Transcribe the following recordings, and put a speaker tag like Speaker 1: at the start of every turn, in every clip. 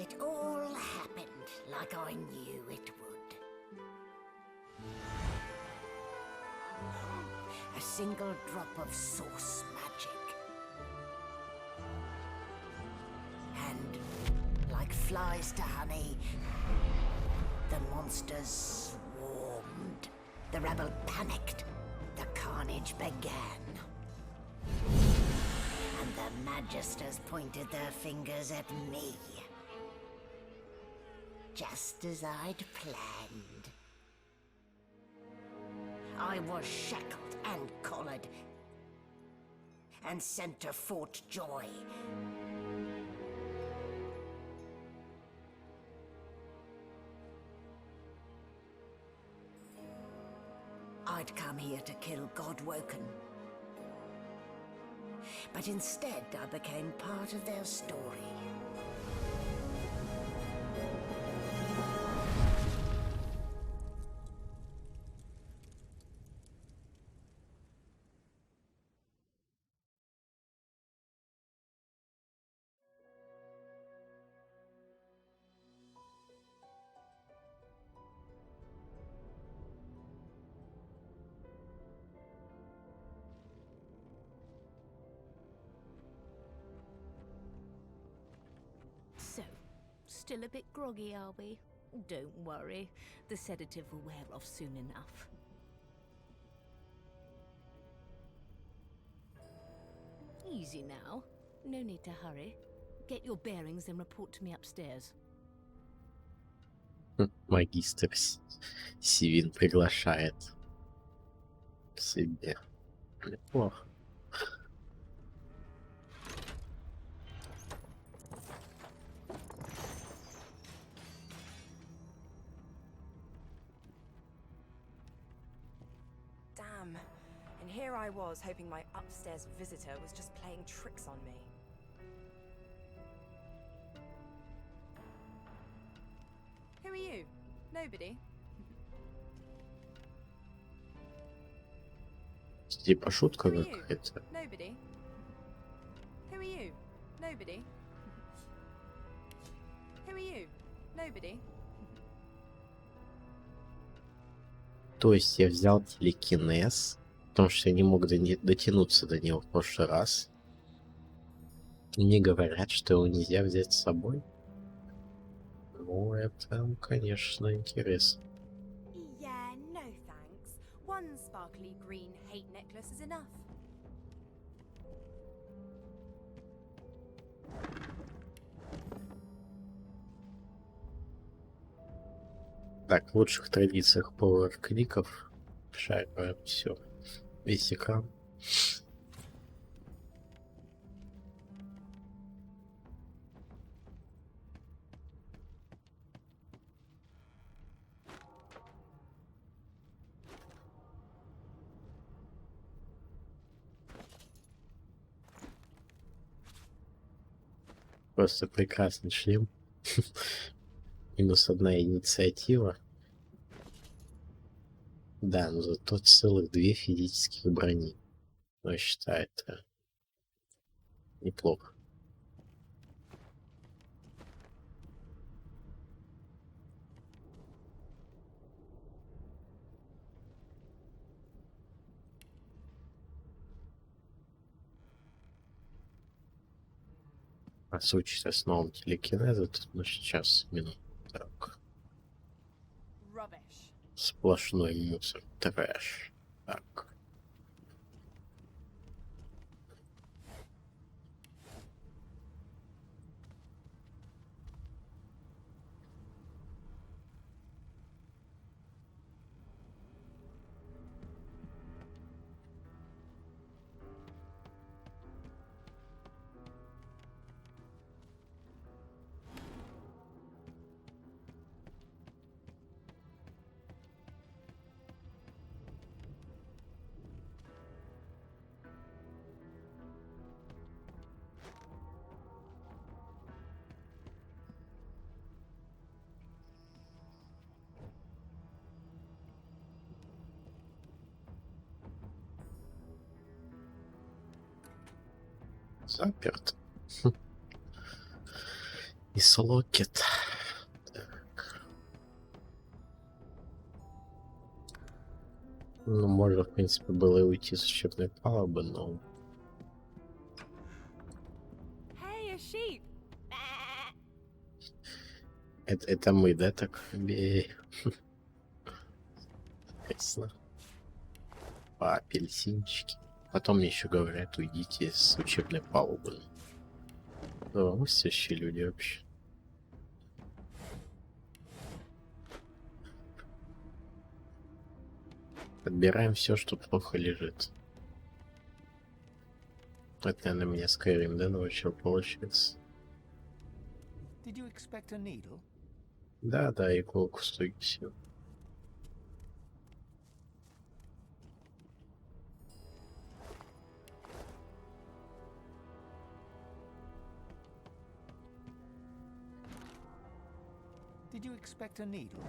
Speaker 1: It all happened like I knew it would. A single drop of source magic. And, like flies to honey, the monsters swarmed. The rebel panicked. The carnage began. And the magisters pointed their fingers at me. Just as I'd planned. I was shackled and collared, and sent to Fort Joy. I'd come here to kill Godwoken. But instead, I became part of their story.
Speaker 2: So, still a bit groggy, are we? Don't worry, the sedative will wear off soon enough. Easy now. No need to hurry. Get your bearings and report to me upstairs.
Speaker 3: Магистр Сивин приглашает к себе. Неплохо.
Speaker 4: Damn. And here I was hoping my upstairs visitor was just playing tricks on me. Who are you? Nobody?
Speaker 3: Типа шутка
Speaker 4: Who are you?
Speaker 3: какая-то.
Speaker 4: Nobody? Who are you? Nobody? Who are you? Nobody?
Speaker 3: То есть я взял телекинез, потому что я не мог дотянуться до него в прошлый раз. И мне говорят, что его нельзя взять с собой. Ну, это, конечно, интересно.
Speaker 4: Yeah, no thanks. One sparkly green hate necklace is enough.
Speaker 3: Так, в лучших традициях пауэр-кликов шариваем все. Весь экран. Просто прекрасный шлем. Минус одна инициатива. Да, но зато целых 2 физических брони. Но я считаю, это неплохо. А в случае с основом телекинеза тут ну, сейчас минут так.
Speaker 4: Rubbish.
Speaker 3: Сплошной мусор. Трэш. Так. Заперт. И Слокет. Так. Ну, можно, в принципе, было и уйти с учебной палубы, но...
Speaker 4: Hey, a sheep!
Speaker 3: Это мы, да, так? Бей. Ясно. По апельсинчики. Потом мне еще говорят, уйдите с учебной палубы. Ну, мыслящие люди вообще. Подбираем все, что плохо лежит. Это, наверное, меня Skyrim, да, научил, получается.
Speaker 5: Did you expect a needle?
Speaker 3: Да, иголку стойки все.
Speaker 5: Did you expect a needle?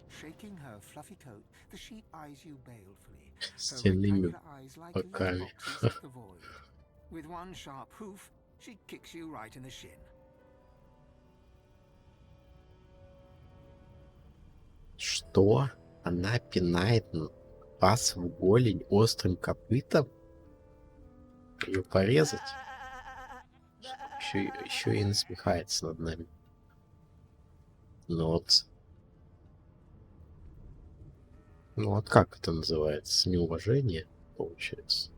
Speaker 5: Shaking her fluffy coat, the sheep eyes you balefully. Her
Speaker 3: Стальными
Speaker 5: rectangular eyes like
Speaker 3: боками.
Speaker 5: letterboxes at the void. With one sharp hoof, she kicks you right in the shin.
Speaker 3: Что? Она пинает вас в голень острым копытом? Ее порезать? Еще и насмехается над нами. Ну вот. Ну вот как это называется? Неуважение, получается.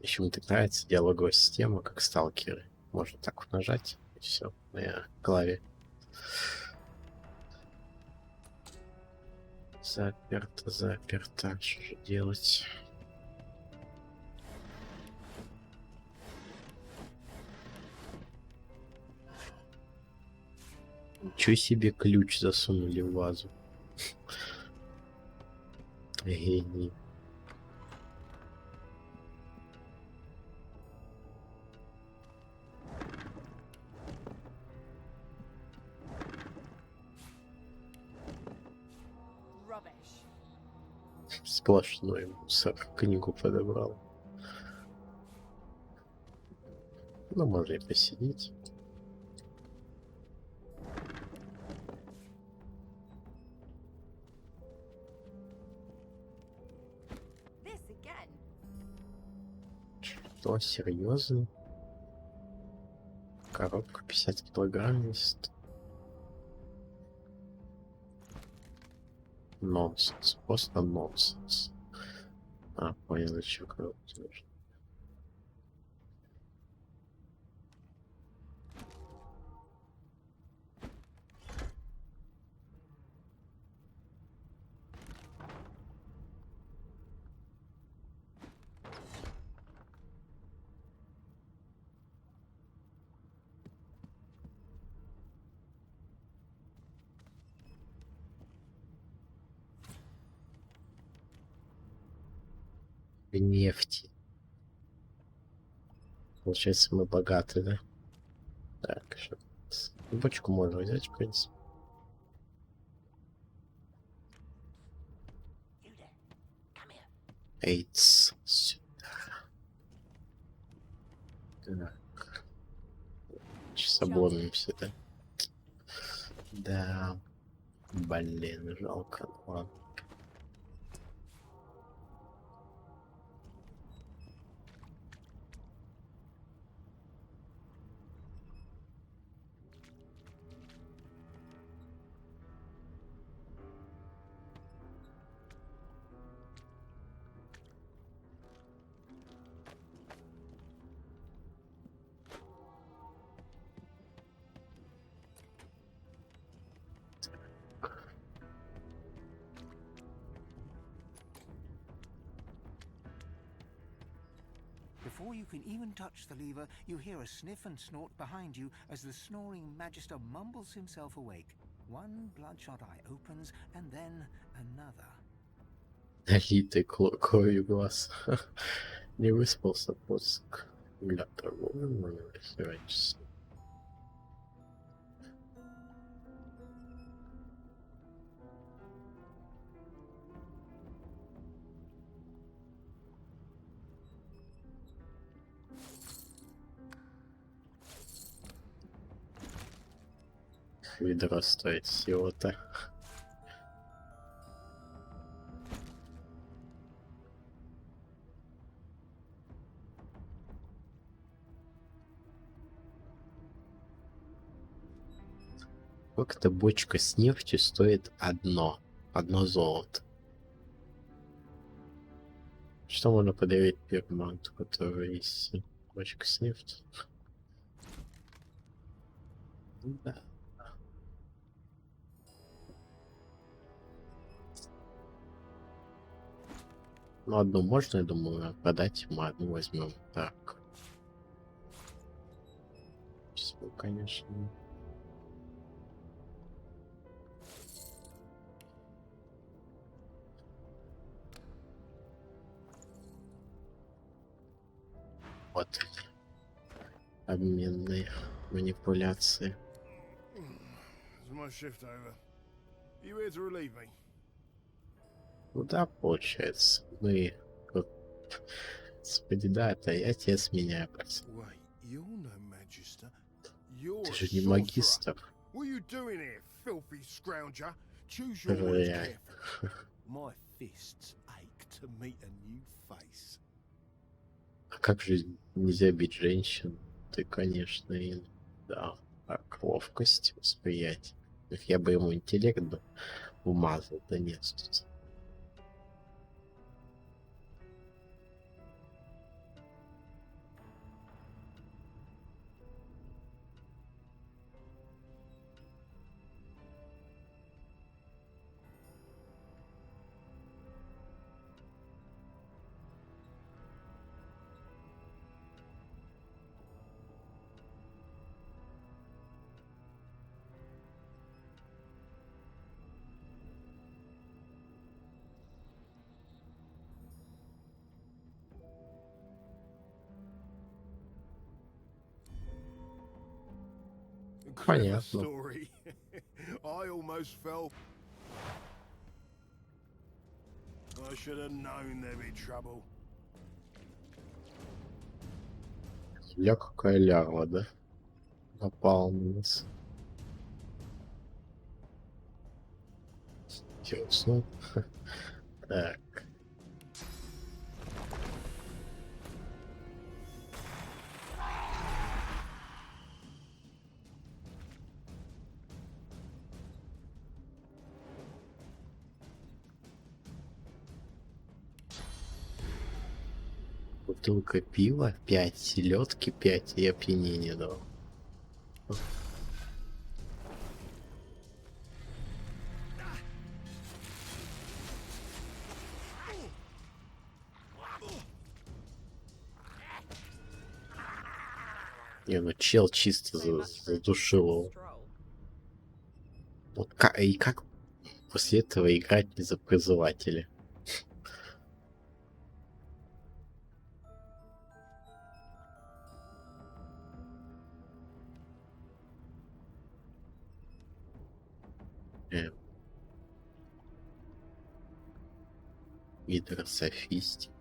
Speaker 3: Еще мне так нравится диалоговая система, как сталкеры. Можно так вот нажать, и все, на клаве. Заперто. Что же делать? Ничего себе, ключ засунули в вазу. Гений.
Speaker 4: Rubbish.
Speaker 3: Сплошной мусор. Книгу подобрал. Ну, можно и посидеть.
Speaker 4: This again.
Speaker 3: Что, серьезно? Коробка 50 килограмм весит. Нонсенс. Просто нонсенс. А, понял, зачем коробки нужны. Нефти. Получается, мы богаты, да? Так, сейчас. Бочку можно взять, в принципе.
Speaker 1: You there. Come here.
Speaker 3: Эйдс. Сюда. Так. Сейчас обломимся, да? Да. Блин, жалко. Ну ладно.
Speaker 5: Before you can even touch the lever, you hear a sniff and snort behind you as the snoring magister mumbles himself awake. One bloodshot eye opens, and then another.
Speaker 3: Налитый кровью глаз. Не выспался посох. Для торговли можно рисовать. ведро стоит всего-то. Сколько-то бочка с нефтью стоит одно золото. Что можно подарить пирманту, который есть бочка с нефтью? Да. Ну, одну можно, я думаю, продать, мы одну возьмем. Так. Все, конечно. Вот. Обменные манипуляции.
Speaker 6: Is my shift over? You here to relieve me?
Speaker 3: Ну да, получается. Мы... вот, господи, да, это я тебя сменяю просто.
Speaker 6: Wait, you're no magister. You're
Speaker 3: Ты
Speaker 6: a
Speaker 3: же не
Speaker 6: sorcerer.
Speaker 3: магистр.
Speaker 6: What are you doing here, filthy scrounger? Choose your words
Speaker 3: Проверяй.
Speaker 6: carefully. My fists ache to meet a new face.
Speaker 3: А как же нельзя бить женщин? Ты, конечно, и... Да. Так, ловкость, восприятие. Эх, я бы ему интеллект бы умазал, да нет тут.
Speaker 6: Clever
Speaker 3: Понятно.
Speaker 6: story. I almost fell. I should have known there'd be trouble.
Speaker 3: Какая лярва, да? Напал на нас. Интересно. Так. Бутылка пива, 5, селедки 5 и опьянение дал. Не, ну чел чисто задушил его. Вот и как после этого играть не за призывателя? Гидрософистика.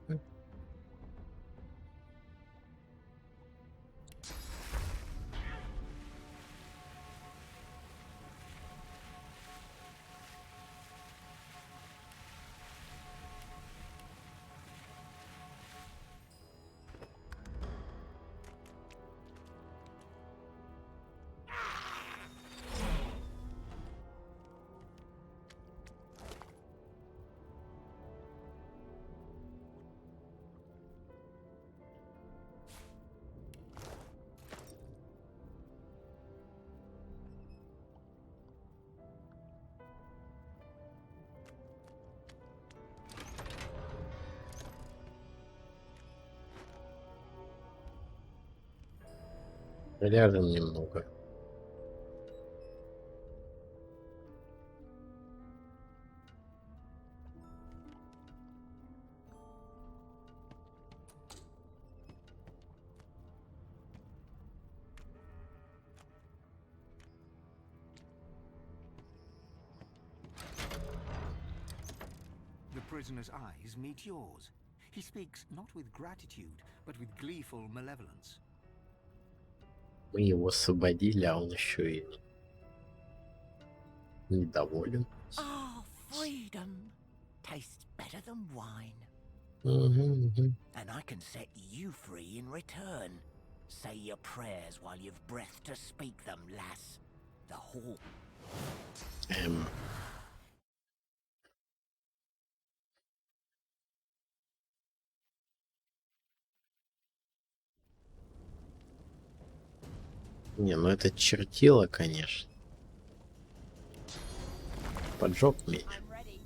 Speaker 3: Ляжем немного.
Speaker 5: The prisoner's eyes meet yours. He speaks not with gratitude, but with gleeful malevolence.
Speaker 3: Мы его освободили, а он еще и Недоволен.
Speaker 1: Ah, freedom tastes better than wine.
Speaker 3: Мгм.
Speaker 1: And I can set you free in return. Say your prayers while you've breath to speak them, lass. The hawk.
Speaker 3: Эм. Не, ну это чертило, конечно. Поджег меня.
Speaker 4: I'm ready.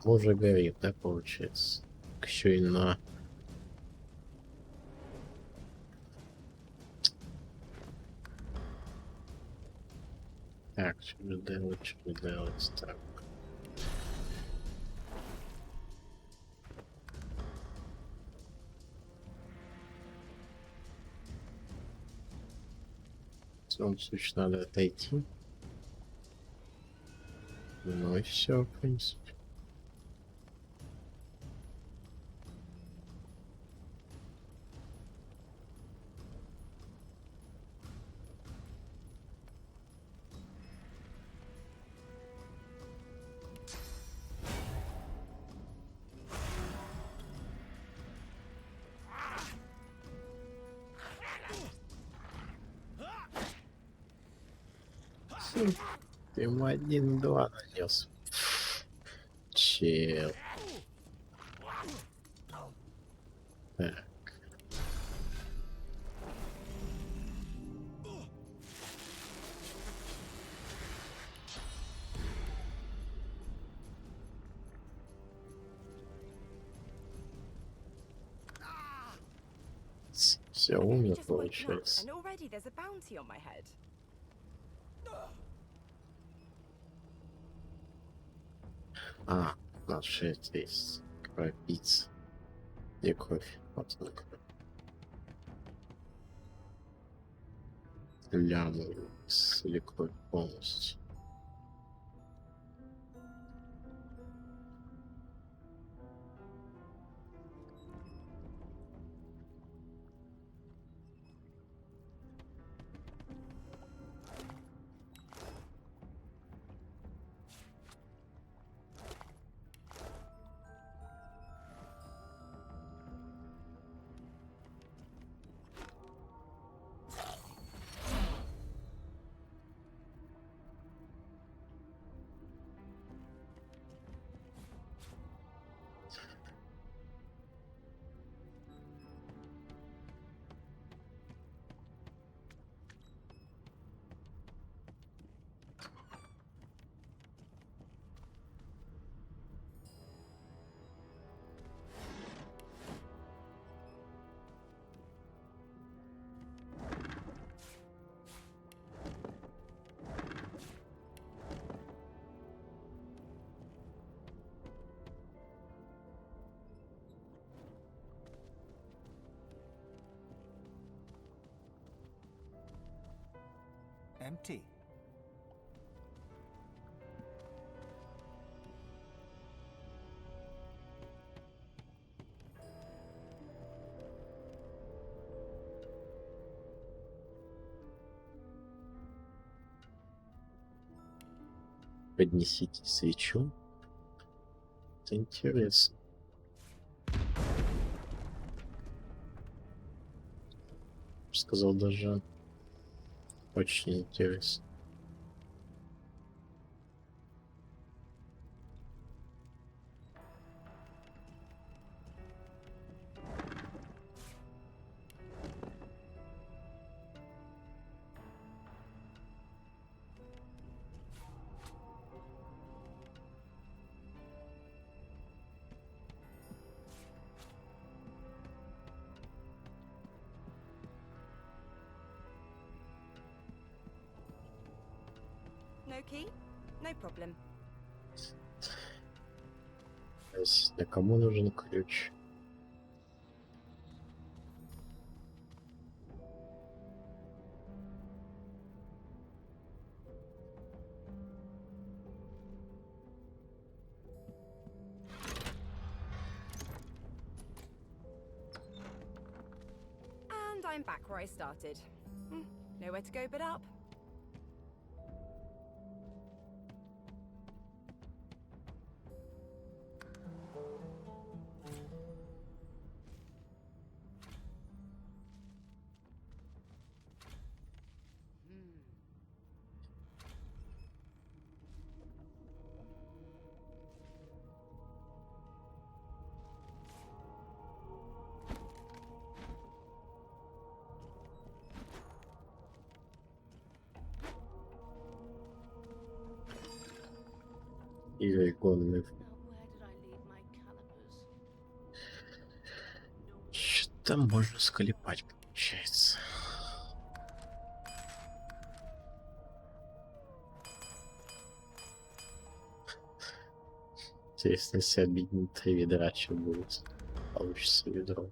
Speaker 3: Уже горит, да, получается? Еще и на... Так, что же делать, так. В любом случае надо отойти. Ну и все, в принципе. Ты ему 1-2 нанес. Чел. Так. Все,
Speaker 4: I've only
Speaker 3: умер,
Speaker 4: just woken up,
Speaker 3: получается.
Speaker 4: and already there's a bounty on my head.
Speaker 3: А, наши здесь кровопийцы. Где кровь? Вот она кровь. Ляму или кровь полностью.
Speaker 5: Empty.
Speaker 3: Поднесите свечу. Это интересно. Сказал даже. Очень интересно.
Speaker 4: No key? No problem.
Speaker 3: Для кому нужен ключ?
Speaker 4: And I'm back where I started. Nowhere to go but up.
Speaker 3: Или гонный.
Speaker 2: Now, where did I leave my calipers?
Speaker 3: Что-то можно склепать, получается. Интересно, если объединить 3 ведра, что будет? Получится ведро.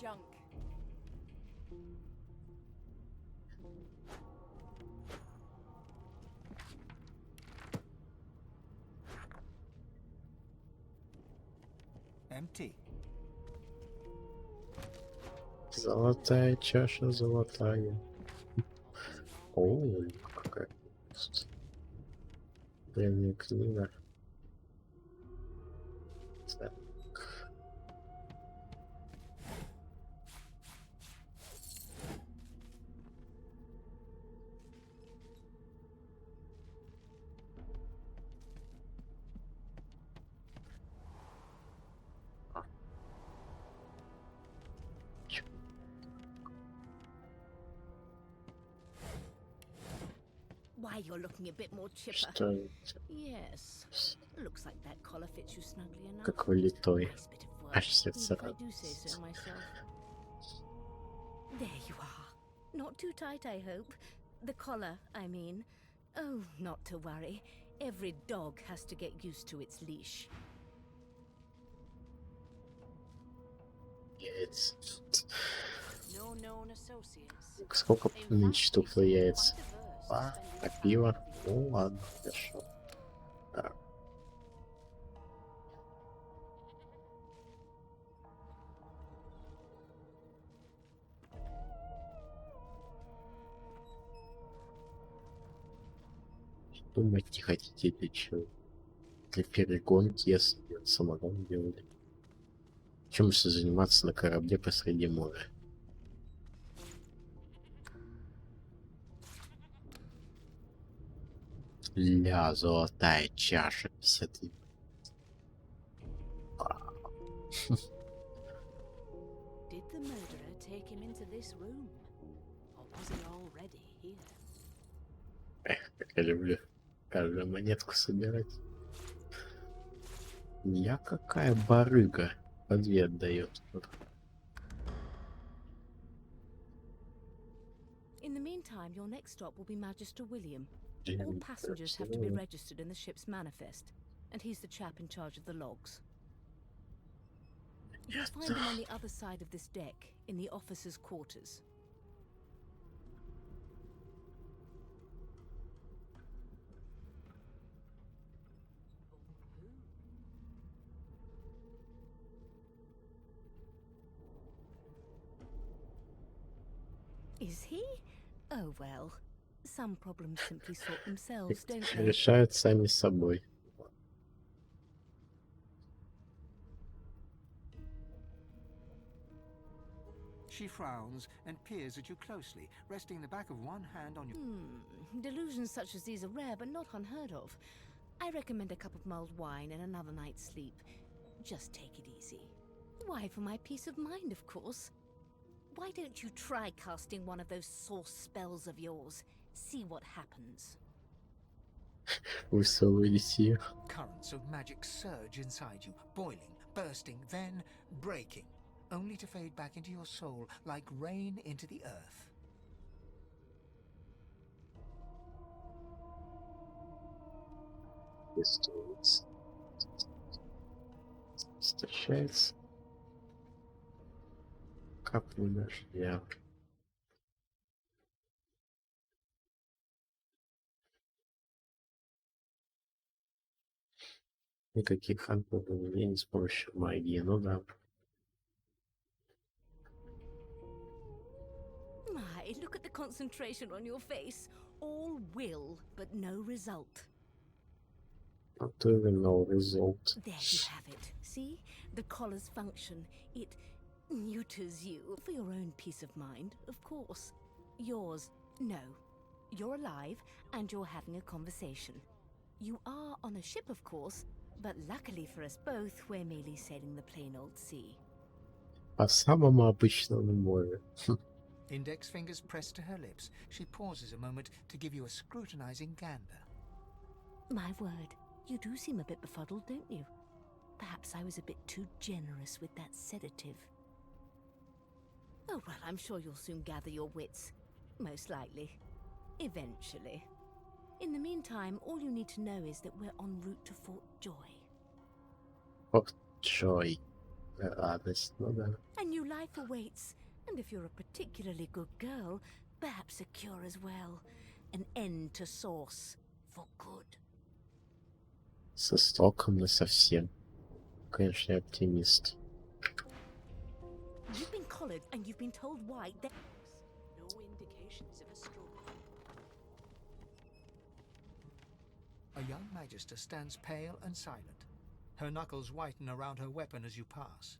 Speaker 4: Junk.
Speaker 5: Empty.
Speaker 3: Золотая чаша, золотая. О, какая древняя книга. Так.
Speaker 2: Why, you're looking a bit more chipper.
Speaker 3: Что
Speaker 2: Yes. Looks like that collar fits you snugly enough.
Speaker 3: как влитой.
Speaker 2: Nice bit of work,
Speaker 3: Аж сердце
Speaker 2: if I do say
Speaker 3: радуется.
Speaker 2: so myself. There you are. Not too tight, I hope. The collar, I mean. Oh, not to worry. Every dog has to get used to its leash.
Speaker 3: Яиц.
Speaker 7: No known associates.
Speaker 3: Сколько
Speaker 7: In
Speaker 3: нынче
Speaker 7: fact,
Speaker 3: штук
Speaker 7: they
Speaker 3: яиц?
Speaker 7: seem quite averse to
Speaker 3: А,
Speaker 7: spending
Speaker 3: а
Speaker 7: time
Speaker 3: пиво?
Speaker 7: with the
Speaker 3: Ну ладно, хорошо. Так. Думать не хотите для чего? Для перегонки, если самогон делали. Чем если заниматься на корабле посреди моря? Ля, золотая чаша 50.
Speaker 7: Did the murderer take him into this room? Or was he already here?
Speaker 3: Эх, как я люблю каждую монетку собирать. Я какая барыга. По 2 отдает.
Speaker 2: In the meantime, your next stop will be Magister William. All passengers have to be registered in the ship's manifest, and he's the chap in charge of the logs. You'll find him on the other side of this deck, in the officers' quarters. Is he? Oh well. Some problems simply sort themselves, don't they?
Speaker 3: Решают сами собой.
Speaker 5: She frowns and peers at you closely, resting the back of one hand on your...
Speaker 2: Delusions such as these are rare, but not unheard of. I recommend a cup of mulled wine and another night's sleep. Just take it easy. Why, for my peace of mind, of course. Why don't you try casting one of those source spells of yours? See what happens.
Speaker 3: Высовывались ее.
Speaker 5: Currents of magic surge inside you, boiling, bursting, then breaking, only to fade back into your soul like rain into the earth.
Speaker 3: Арестуется. Встречается. Капли дождя. Никаких изменений с помощью магии, ну да.
Speaker 2: My, look at the concentration on your face. All will, but no result.
Speaker 3: Not even no result.
Speaker 2: There you have it. See? The collar's function. It neuters you. For your own peace of mind, of course. Yours, no. You're alive, and you're having a conversation. You are on a ship, of course, but luckily for us both, we're merely sailing the plain old sea.
Speaker 3: По самому обычному морю.
Speaker 5: Index fingers pressed to her lips, she pauses a moment to give you a scrutinizing gander.
Speaker 2: My word, you do seem a bit befuddled, don't you? Perhaps I was a bit too generous with that sedative. Oh, well, I'm sure you'll soon gather your wits. Most likely. Eventually. In the meantime, all you need to know is that we're en route to Fort Joy.
Speaker 3: Форт Джой. Радость, ну да.
Speaker 2: A new life awaits, and if you're a particularly good girl, perhaps a cure as well. An end to Source. For good.
Speaker 3: С истоком не совсем. Конечно, я оптимист.
Speaker 2: You've been collared, and you've been told why.
Speaker 7: No indications of a struggle.
Speaker 5: A young magister stands pale and silent. Her knuckles whiten around her weapon as you pass.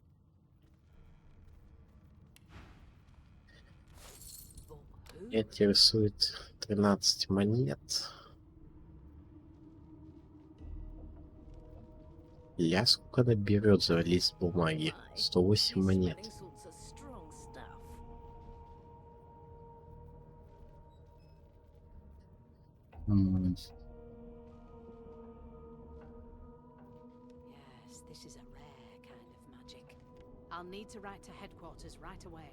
Speaker 7: But who?
Speaker 3: Меня интересует 13 монет. Я сколько она берет за лист бумаги? 108 монет.
Speaker 2: These smelling salts are strong stuff.
Speaker 7: Yes, this is a rare kind of magic. I'll need to write to headquarters right away.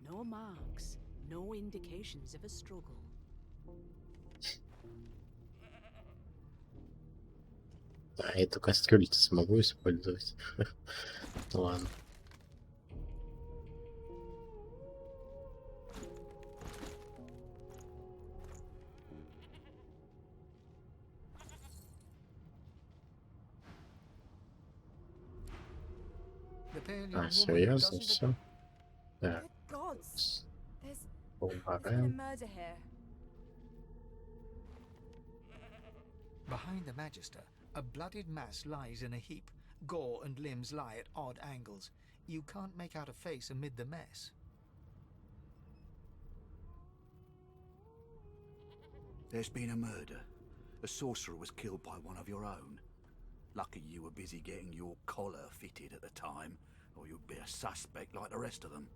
Speaker 7: No marks, no indications of a struggle.
Speaker 3: А эту кастрюлю-то смогу использовать? Ладно.
Speaker 5: The pale young
Speaker 3: А,
Speaker 5: woman
Speaker 3: серьезно,
Speaker 5: doesn't
Speaker 3: все? Да.
Speaker 4: Good gods! There's been a
Speaker 3: Полбарем.
Speaker 4: murder here.
Speaker 5: Behind the magister, a bloodied mass lies in a heap. Gore and limbs lie at odd angles. You can't make out a face amid the mess.
Speaker 8: There's been a murder. A sorcerer was killed by one of your own. Lucky you were busy getting your collar fitted at the time, or you'd be a suspect like the rest of them.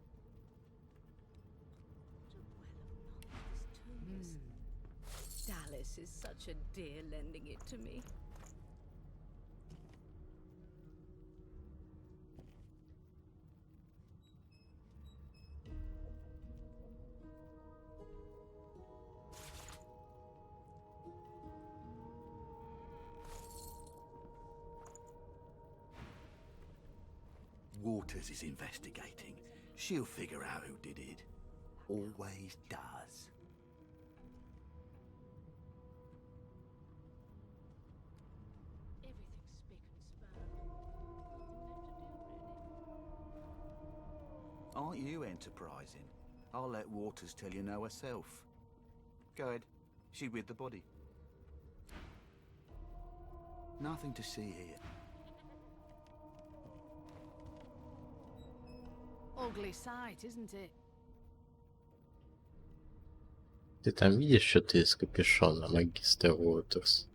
Speaker 2: Dallas is such a dear lending it to me.
Speaker 8: Waters is investigating. She'll figure out who did it. Always does.
Speaker 7: Everything's spick and span.
Speaker 8: Aren't you enterprising? I'll let Waters tell you no herself. Go ahead. She with the body. Nothing to see here.
Speaker 7: Ugly sight, isn't it?
Speaker 3: Ты там видишь, что ты из капюшона, магистр Уотерс?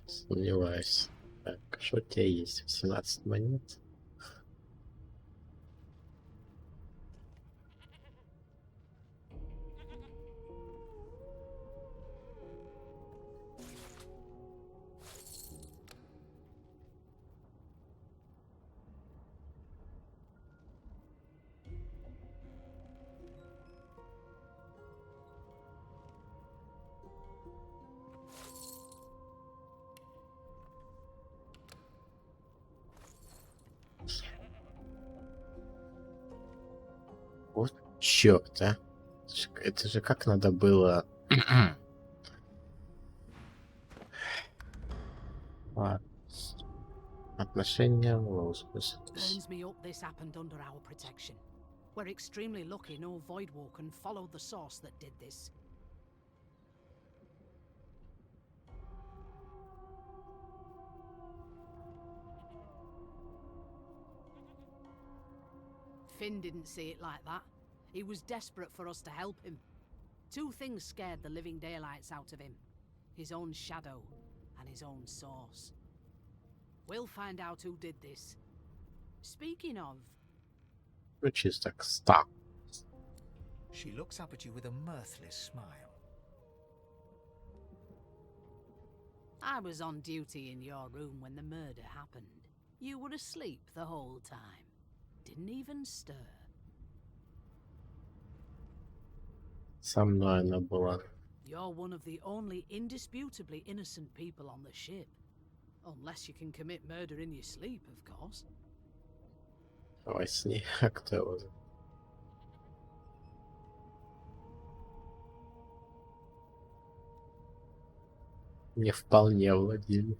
Speaker 3: Сомневаюсь. Так, что у тебя есть? 18 монет? Вот черт, а. Это же как надо было... Ладно. Отношения
Speaker 7: Burns me up this happened under our protection. We're extremely lucky no Voidwalker followed the source that did this. Finn didn't see it like that. He was desperate for us to help him. Two things scared the living daylights out of him. His own shadow and his own source. We'll find out who did this. Speaking of...
Speaker 3: Which is like stop.
Speaker 5: She looks up at you with a mirthless smile.
Speaker 7: I was on duty in your room when the murder happened. You were asleep the whole time. Didn't even stir.
Speaker 3: Со мной она была.
Speaker 7: You're one of the only indisputably innocent people on the ship. Unless you can commit murder in your sleep, of course.
Speaker 3: Во сне. А кто его? Не вполне владели.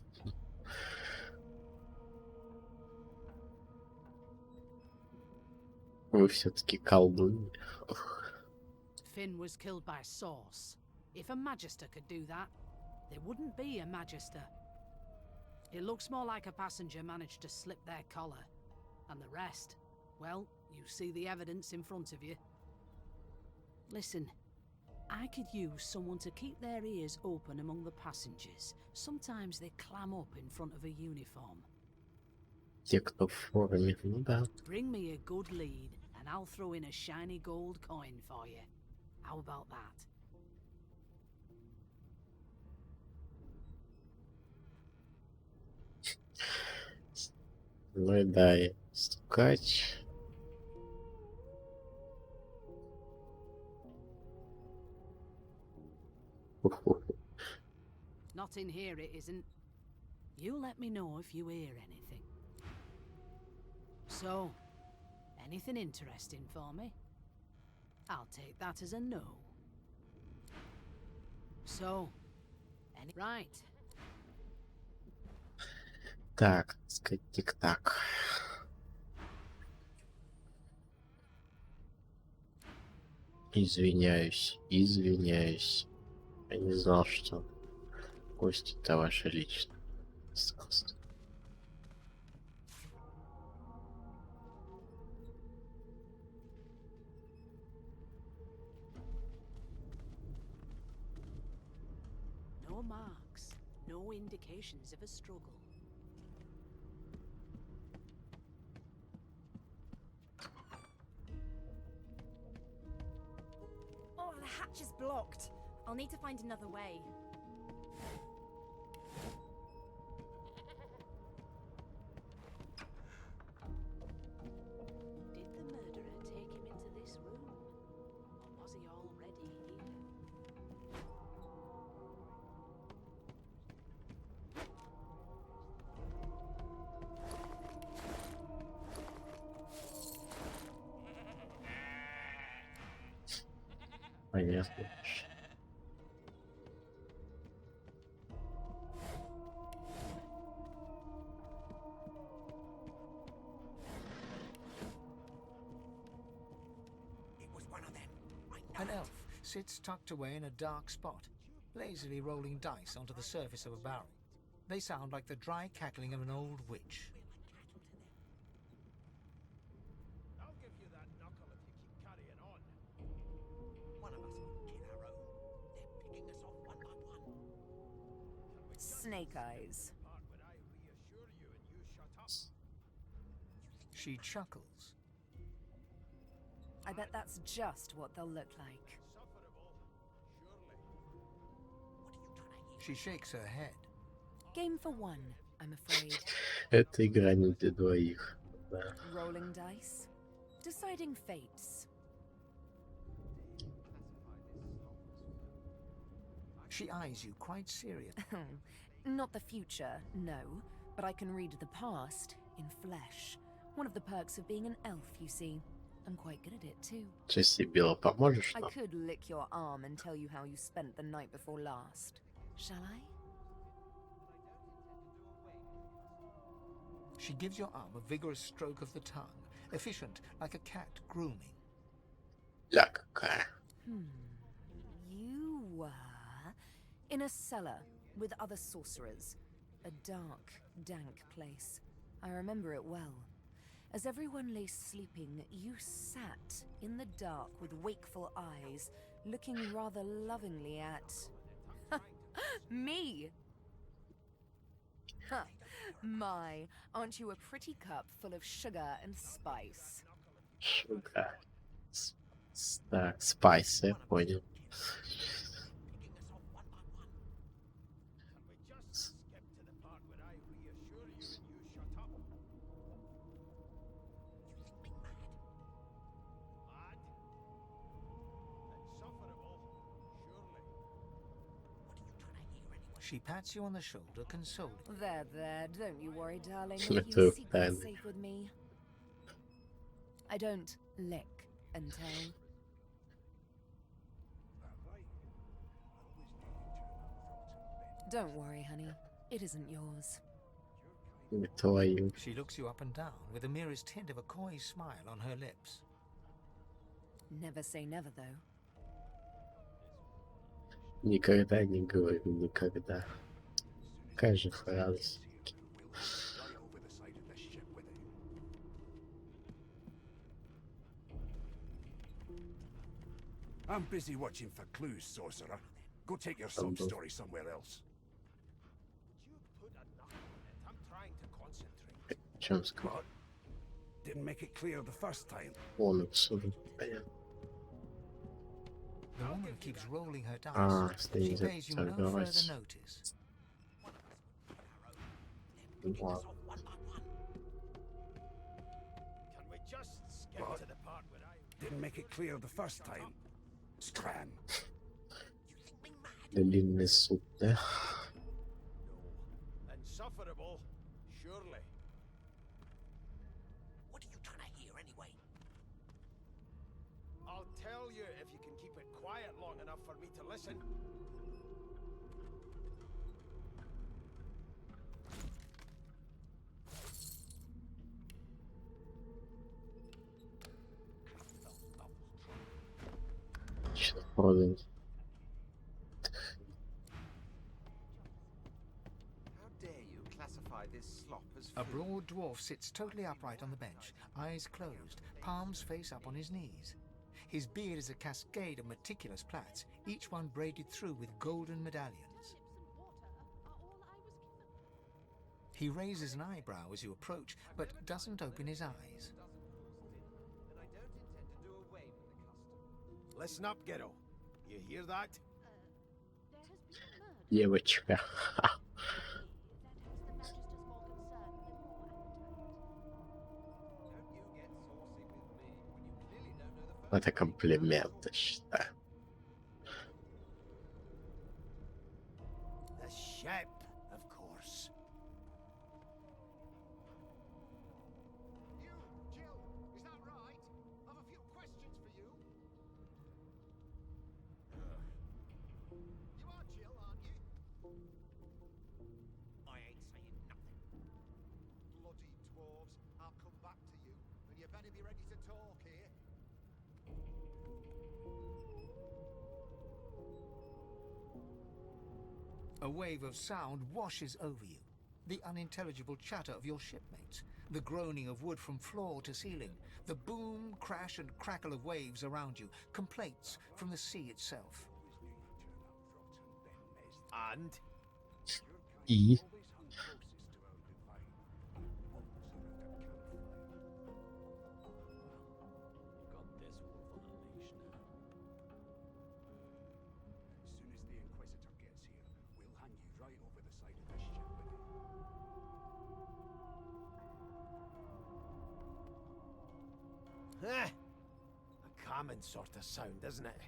Speaker 3: Вы все-таки колдуны.
Speaker 7: Finn was killed by Source. If a Magister could do that, there wouldn't be a Magister. It looks more like a passenger managed to slip their collar. And the rest, well, you see the evidence in front of you. Listen, I could use someone to keep their ears open among the passengers. Sometimes they clam up in front of a uniform.
Speaker 3: Те, кто в форме, ну да.
Speaker 7: Bring me a good lead, and I'll throw in a shiny gold coin for you. How about that?
Speaker 3: Ну и дай стукач.
Speaker 7: Not in here, it isn't. You let me know if you hear anything. So, anything interesting for me? I'll take that as a no. So, right.
Speaker 3: Так, так сказать, тик-так. Извиняюсь, извиняюсь. Я не знал, что гости-то ваши лично. Пожалуйста.
Speaker 7: No marks, no indications of a struggle.
Speaker 4: Oh, the hatch is blocked. I'll need to find another way.
Speaker 7: Did the murderer take him into this room? Or was he already here?
Speaker 3: Понятно.
Speaker 1: It was one of them.
Speaker 5: An elf sits tucked away in a dark spot, lazily rolling dice onto the surface of a barrel. They sound like the dry cackling of an old witch.
Speaker 6: I'll give you that knuckle if you keep carrying on.
Speaker 1: One of us won't kill our own. They're picking us off one by one.
Speaker 4: Snake eyes.
Speaker 6: Part where I reassure you and you shut up.
Speaker 5: She chuckles.
Speaker 4: I bet that's just what they'll look like.
Speaker 6: Sufferable, surely.
Speaker 5: She shakes her head.
Speaker 4: Game for one, I'm afraid.
Speaker 3: Это игра не для двоих. Да.
Speaker 4: Rolling dice. Deciding fates.
Speaker 5: She eyes you quite serious.
Speaker 4: Not the future, no. But I can read the past in flesh. One of the perks of being an elf, you see. I'm quite good at it too.
Speaker 3: Че Сибила, поможешь
Speaker 4: I
Speaker 3: нам?
Speaker 4: could lick your arm and tell you how you spent the night before last. Shall I?
Speaker 5: She gives your arm a vigorous stroke of the tongue, efficient like a cat grooming.
Speaker 3: Ля какая.
Speaker 4: You were in a cellar with other sorcerers. A dark, dank place. I remember it well. As everyone lay sleeping, you sat in the dark with wakeful eyes, looking rather lovingly at... me! Huh. My, aren't you a pretty cup full of sugar and spice?
Speaker 3: Шуга. Так, спайс, я понял.
Speaker 5: She pats you on the shoulder, consoling.
Speaker 4: There, don't you worry, darling.
Speaker 3: Me
Speaker 4: Your
Speaker 3: too,
Speaker 4: secret's
Speaker 3: darling.
Speaker 4: safe with me. I don't lick and tell. Don't worry, honey. It isn't yours.
Speaker 3: Не твою.
Speaker 5: She looks you up and down with the merest hint of a coy smile on her lips.
Speaker 4: Never say never, though.
Speaker 3: Никогда не говорю никогда. Какая же фраза.
Speaker 6: I'm busy watching for clues, sorcerer. Go take your sob story somewhere else. I'm trying to concentrate.
Speaker 3: Чем сказал?
Speaker 6: What? Didn't make it clear the first time.
Speaker 3: Он отсюда. Понятно.
Speaker 5: The woman keeps rolling her dice.
Speaker 3: А,
Speaker 5: She
Speaker 3: стоит
Speaker 5: pays you no further
Speaker 3: торговать.
Speaker 5: notice.
Speaker 3: Ладно.
Speaker 6: Can we just skip to the part where I... Didn't make it clear the first time. Scram.
Speaker 3: Длинный суп, да?
Speaker 6: Insufferable, surely.
Speaker 1: What are you trying to hear anyway?
Speaker 6: I'll tell you if you can keep it quiet long enough for me to listen.
Speaker 3: Что продан.
Speaker 9: How dare you classify this slop as
Speaker 5: A
Speaker 9: food?
Speaker 5: broad dwarf sits totally upright on the bench, eyes closed, palms face up on his knees. His beard is a cascade of meticulous plaits, each one braided through with golden medallions. He raises an eyebrow as you approach, but doesn't open his eyes.
Speaker 6: Listen up, kiddo. You hear that?
Speaker 3: Девочка. Это комплимент, я считаю.
Speaker 6: The ship, of course. You, Jill, is that right? I've a few questions for you. You are Jill, aren't you?
Speaker 1: I ain't saying nothing.
Speaker 6: Bloody dwarves. I'll come back to you, and you better be ready to talk here.
Speaker 5: A wave of sound washes over you. The unintelligible chatter of your shipmates, the groaning of wood from floor to ceiling, the boom, crash and crackle of waves around you, complaints from the sea itself.
Speaker 6: And?
Speaker 3: И
Speaker 6: Eh, a common sort of sound, isn't it?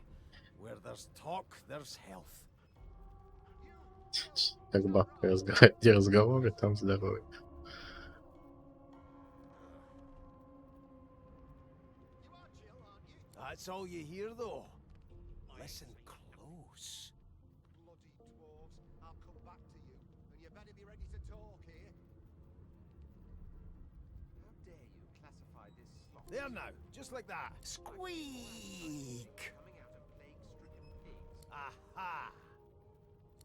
Speaker 6: Where there's talk, there's health.
Speaker 3: как бабка где разговоры, там здоровье.
Speaker 6: You are That's all you hear, though. Listen close.
Speaker 10: Bloody dwarves. I'll come back to you. And you better be ready to talk here.
Speaker 9: How dare you classify this slop
Speaker 6: There now, just like that. Squeak!
Speaker 9: coming out of plague-stricken pigs?
Speaker 6: Aha!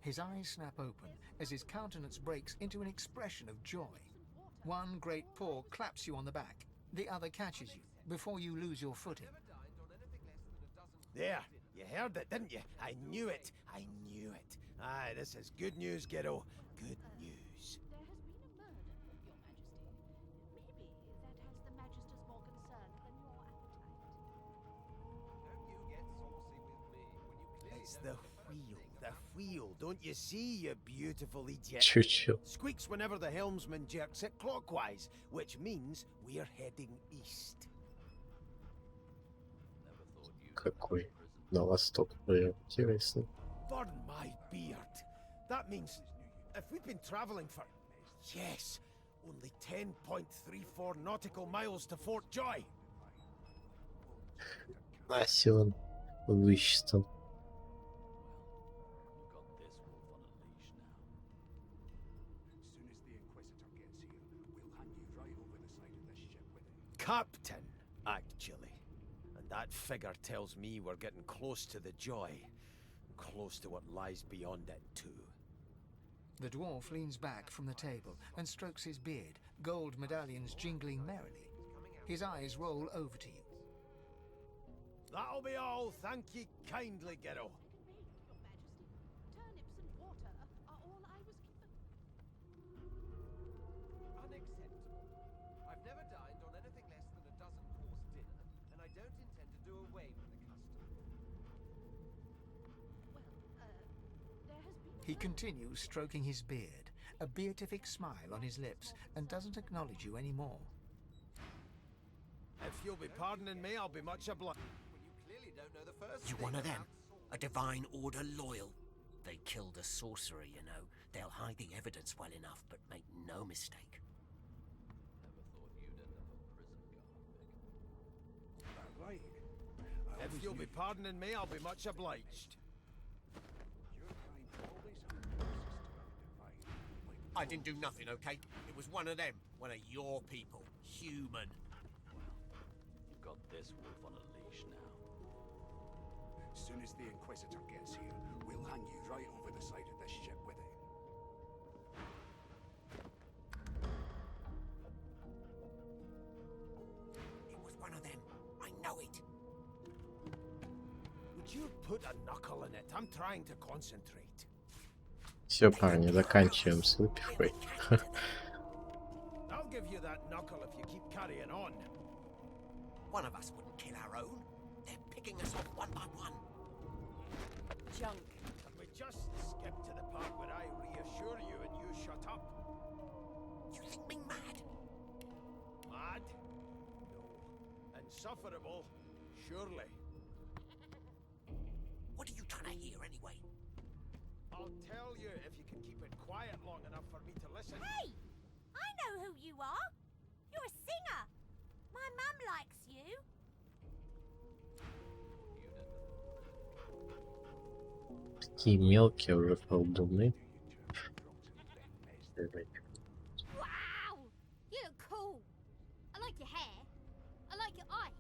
Speaker 5: His eyes snap open as his countenance breaks into an expression of joy. One great paw claps you on the back. The other catches you before you lose your footing.
Speaker 9: Never dined on anything less than a dozen
Speaker 6: There, you heard it, didn't you? I knew it. I knew it. Aye, this is good news, kiddo. Good news.
Speaker 11: There has been a murder, Your Majesty. Maybe that has the Magister's more concerned than your appetite.
Speaker 9: Don't you get saucy with me when you clearly
Speaker 6: It's
Speaker 9: know
Speaker 6: the
Speaker 9: what first
Speaker 6: wheel,
Speaker 9: thing
Speaker 6: the
Speaker 9: about
Speaker 6: wheel. Don't you see, you beautiful idiot?
Speaker 3: Чуть-чуть.
Speaker 6: Squeaks whenever the helmsman jerks it clockwise, which means we're heading east.
Speaker 3: Какой на восток плывет. Интересно.
Speaker 6: Burn my beard. That means if we've been traveling for, yes, only 10.34 nautical miles to Fort Joy.
Speaker 3: Насилен высчитал.
Speaker 8: Soon as the Inquisitor gets here, we'll hang you right over the side of this ship with him.
Speaker 6: Captain, actually. And that figure tells me we're getting close to the Joy. Close to what lies beyond it, too.
Speaker 5: The dwarf leans back from the table and strokes his beard, gold medallions jingling merrily. His eyes roll over to you.
Speaker 6: That'll be all. Thank ye kindly, kiddo.
Speaker 11: Your Majesty, turnips and water are all I was given.
Speaker 9: Unacceptable. I've never dined on anything less than a dozen-course dinner, and I don't intend to do away with the custom.
Speaker 11: There has been a
Speaker 5: He continues stroking his beard, a beatific smile on his lips, and doesn't acknowledge you anymore.
Speaker 6: If you'll be pardoning me, I'll be much obliged.
Speaker 9: Well, you clearly don't know the first
Speaker 1: You
Speaker 9: thing
Speaker 1: one of them?
Speaker 9: about
Speaker 1: A divine order loyal? They killed a sorcerer, you know. They'll hide the evidence well enough, but make no mistake.
Speaker 8: Right.
Speaker 6: If you'll be pardoning me, I'll be much obliged.
Speaker 1: I didn't do nothing, okay? It was one of them. One of your people. Human.
Speaker 12: You've got this wolf on a leash now.
Speaker 8: As soon as the Inquisitor gets here, we'll hang you right over the side of this ship with him.
Speaker 1: It was one of them. I know it.
Speaker 6: Would you put a knuckle in it? I'm trying to concentrate.
Speaker 3: Все, парни, заканчиваем с выпивкой.
Speaker 6: I'll give you that knuckle if you keep carrying on.
Speaker 1: One of us wouldn't kill our own. They're picking us off one by one.
Speaker 4: Junk.
Speaker 6: Can we just skip to the part where I reassure you and you shut up?
Speaker 1: You think me mad?
Speaker 6: Mad? No. Insufferable? Surely.
Speaker 1: What are you trying to hear anyway?
Speaker 6: I'll tell you if you can keep it quiet long enough for me to listen.
Speaker 11: Hey! I know who you are. You're a singer. My mum likes you.
Speaker 3: Такие мелкие уже колдуны.
Speaker 11: Wow! You look cool. I like your hair. I like your eyes.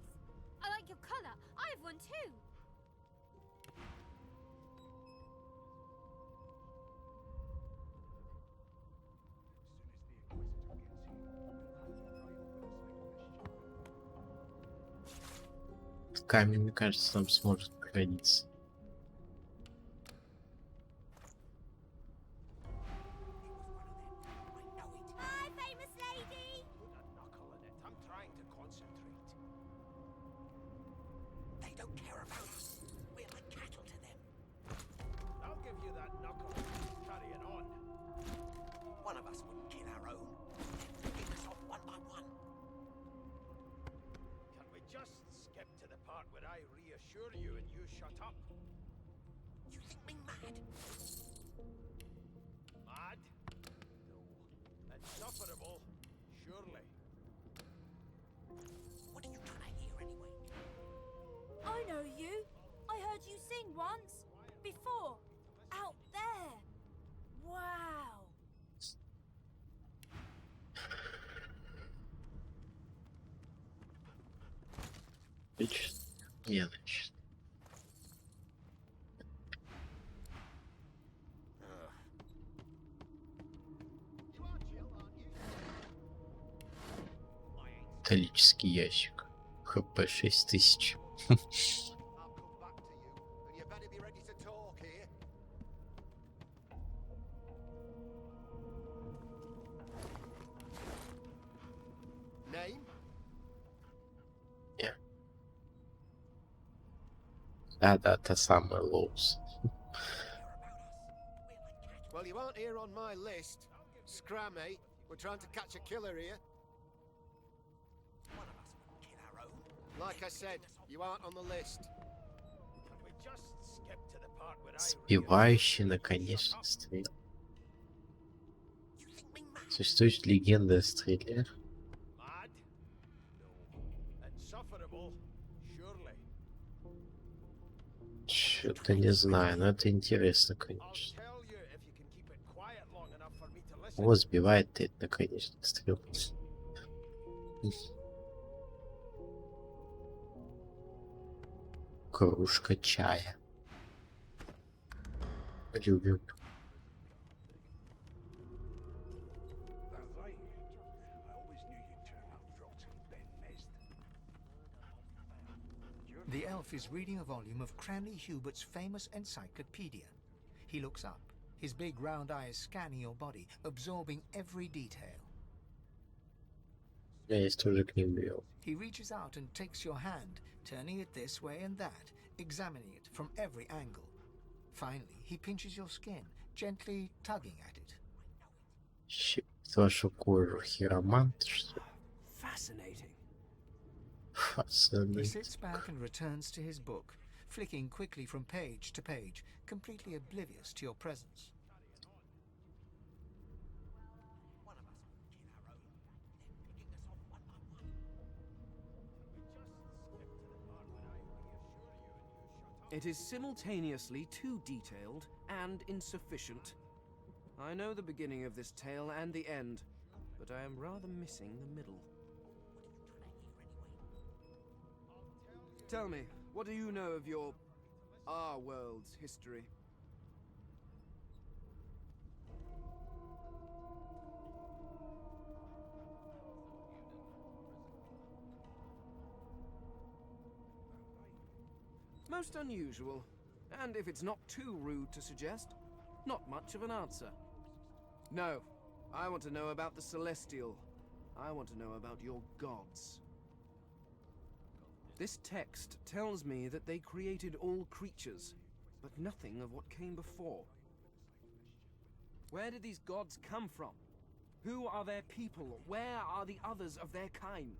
Speaker 11: I like your colour. I have one too.
Speaker 3: Камень, мне кажется, нам сможет пригодиться.
Speaker 11: Hi, famous lady.
Speaker 6: Put a knuckle in it. I'm trying to concentrate.
Speaker 1: They don't care about us. We're like cattle to them.
Speaker 6: I'll give you that knuckle if you keep carrying on.
Speaker 1: One of us wouldn't kill our own. They're picking us off one by one.
Speaker 6: Can we just skip to the part where I reassure you and you shut up?
Speaker 1: You think me mad?
Speaker 6: Mad? No. Insufferable? Surely.
Speaker 1: What are you trying to hear anyway?
Speaker 11: I thing once. Before. Out there. Wow.
Speaker 3: Отлично. Не, значит. Металлический ящик. ХП 6000.
Speaker 10: I'll come back to you, and you better be ready to talk here. Name?
Speaker 3: Да, та самая Лоус.
Speaker 10: Well, you aren't here on my list. Scram, eh? We're trying to catch a killer here.
Speaker 1: One of us would kill our own.
Speaker 10: Like I said, you aren't on the list.
Speaker 6: Can we just skip to the part where I
Speaker 3: Сбивающий, наконец, стрел.
Speaker 1: You think me mad?
Speaker 3: Существует легенда о стреле.
Speaker 6: mad? No. Insufferable? Surely.
Speaker 3: Что-то не знаю, но это интересно,
Speaker 6: I'll
Speaker 3: конечно.
Speaker 6: tell you if you can keep it quiet long enough for me to listen.
Speaker 3: О, сбивает это, конечно, стрел. Кружка чая. Любим.
Speaker 5: The elf is reading a volume of Cranley Hubert's famous encyclopedia. He looks up, his big round eyes scanning your body, absorbing every detail.
Speaker 3: Я есть тоже книгу вел.
Speaker 5: He reaches out and takes your hand, turning it this way and that, examining it from every angle. Finally, he pinches your skin, gently tugging at it.
Speaker 3: Щипит вашу кожу. Хиромант, что ли?
Speaker 6: Fascinating.
Speaker 5: He sits
Speaker 3: Fascinating.
Speaker 5: back and returns to his book, flicking quickly from page to page, completely oblivious to your presence.
Speaker 1: One of us would kill our own. They're picking us off one by one.
Speaker 9: It is simultaneously too detailed and insufficient. I know the beginning of this tale and the end, but I am rather missing the middle. Tell me, what do you know of our world's history? Most unusual, and if it's not too rude to suggest, not much of an answer. No, I want to know about the Celestial. I want to know about your gods. This text tells me that they created all creatures, but nothing of what came before. Where did these gods come from? Who are their people? Where are the others of their kind?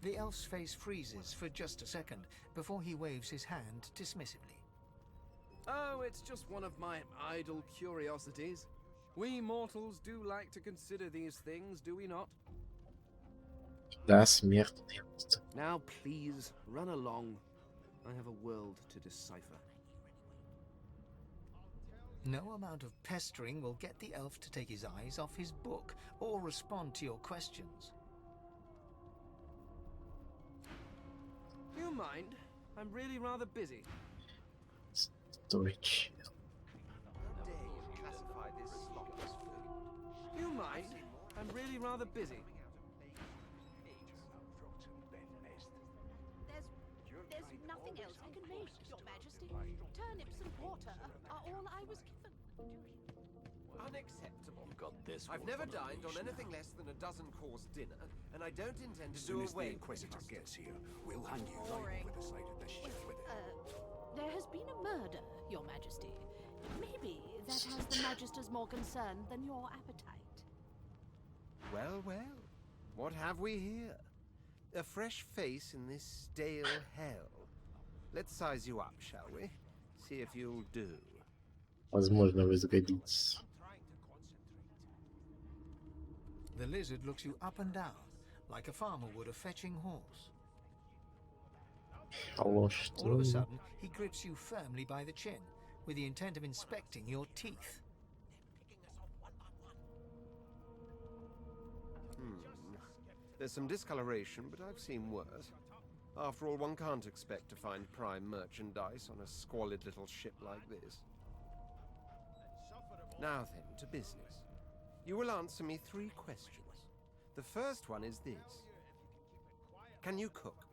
Speaker 5: The elf's face freezes for just a second before he waves his hand dismissively.
Speaker 9: Oh, it's just one of my idle curiosities. We mortals do like to consider these things, do we not?
Speaker 3: Да, смертный.
Speaker 9: Now please, run along. I have a world to decipher.
Speaker 5: No amount of pestering will get the elf to take his eyes off his book or respond to your questions.
Speaker 9: You mind? I'm really rather busy.
Speaker 3: Storage.
Speaker 9: How dare you classify this slop as food? You mind? I'm really rather busy.
Speaker 2: There's nothing else I can make, Your Majesty. Turnips and water are all I was given.
Speaker 9: Unacceptable.
Speaker 12: You got this.
Speaker 9: I've
Speaker 12: wolf
Speaker 9: never
Speaker 12: on a
Speaker 9: dined on
Speaker 12: leash
Speaker 9: anything
Speaker 12: now.
Speaker 9: less than a dozen-course dinner, and I don't intend to
Speaker 8: As
Speaker 9: do
Speaker 8: soon as the
Speaker 9: away
Speaker 8: Inquisitor
Speaker 9: with it.
Speaker 8: gets here, we'll hang you right over the side of the ship with it.
Speaker 2: There has been a murder, Your Majesty. Maybe that has the Magister's more concern than your appetite.
Speaker 9: Well, well. What have we here? A fresh face in this stale hell. Let's size you up, shall we? See if you'll do.
Speaker 3: Возможно, вы сгодитесь.
Speaker 5: The lizard looks you up and down, like a farmer would a fetching horse.
Speaker 3: Лошадь.
Speaker 5: All of a sudden, he grips you firmly by the chin, with the intent of inspecting your teeth.
Speaker 9: There's some discoloration, but I've seen worse. After all, one can't expect to find prime merchandise on a squalid little ship like this. Now then, to business. You will answer me 3 questions. The first one is this. Can you cook?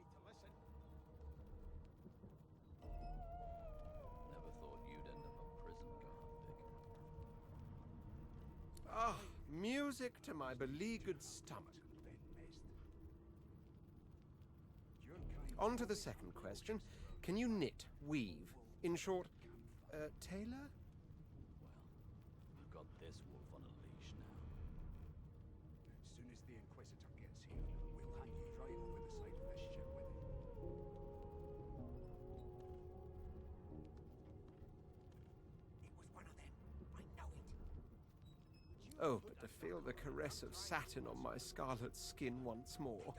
Speaker 12: Never thought you'd end up a prison guard, Vic.
Speaker 9: Ah, music to my beleaguered stomach. On to the second question. Can you knit, weave? In short, tailor?
Speaker 12: You've got this wolf on a leash now.
Speaker 8: As soon as the Inquisitor gets here, we'll hang you right over the side of this ship with him.
Speaker 1: It was one of them. I know it.
Speaker 9: Oh, but to feel the caress of satin on my scarlet skin once more.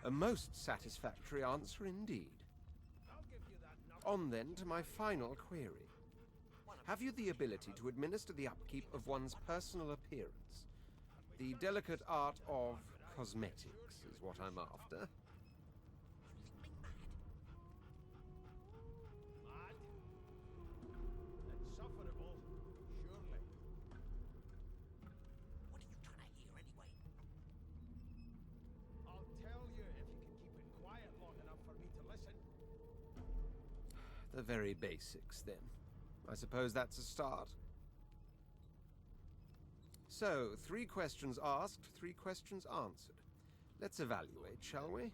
Speaker 9: A most satisfactory answer indeed. On then to my final query. Have you the ability to administer the upkeep of one's personal appearance? The delicate art of cosmetics is what I'm after.
Speaker 6: Insufferable, surely.
Speaker 1: What are you trying to hear anyway?
Speaker 6: I'll tell you if you can keep it quiet long enough for me to listen.
Speaker 9: The very basics, then. I suppose that's a start. So, 3 questions asked, 3 questions answered. Let's evaluate, shall we?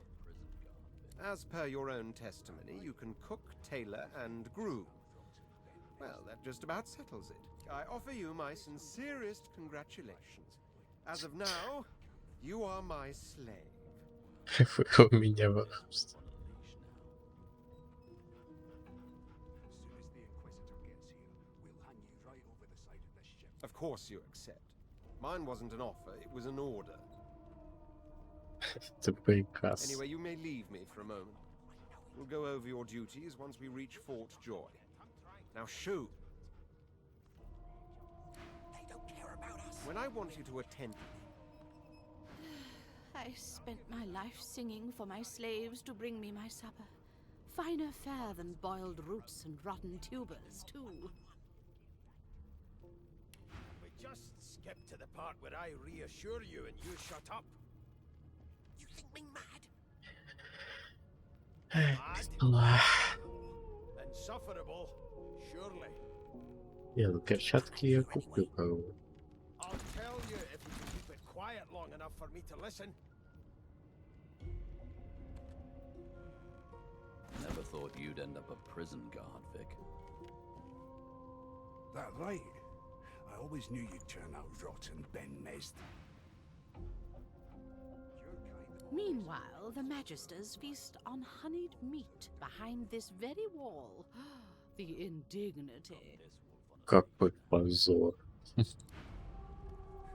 Speaker 9: As per your own testimony, you can cook, tailor, and groom. Well, that just about settles it. I offer you my sincerest congratulations. As of now, you are my slave.
Speaker 3: Вы у меня в рабстве.
Speaker 8: As soon as the Inquisitor gets here, we'll hang you right over the side of this ship.
Speaker 9: Of course you accept. Mine wasn't an offer, it was an order.
Speaker 3: Это приказ.
Speaker 9: Anyway, you may leave me for a moment. We'll go over your duties once we reach Fort Joy. Now shoo!
Speaker 1: They don't care about us.
Speaker 9: When I want you to attend...
Speaker 2: I spent my life singing for my slaves to bring me my supper. Finer fare than boiled roots and rotten tubers, too.
Speaker 6: We just skip to the part where I reassure you and you shut up.
Speaker 1: You think me mad?
Speaker 6: Insufferable, surely.
Speaker 3: Не, ну перчатки я куплю, пожалуй.
Speaker 6: I'll tell you if you can keep it quiet long enough for me to listen.
Speaker 12: Never thought you'd end up a prison guard, Vic.
Speaker 8: That right? I always knew you'd turn out rotten, Ben Mezd.
Speaker 2: Meanwhile, the Magisters feast on honeyed meat behind this very wall. The indignity.
Speaker 3: Какой позор.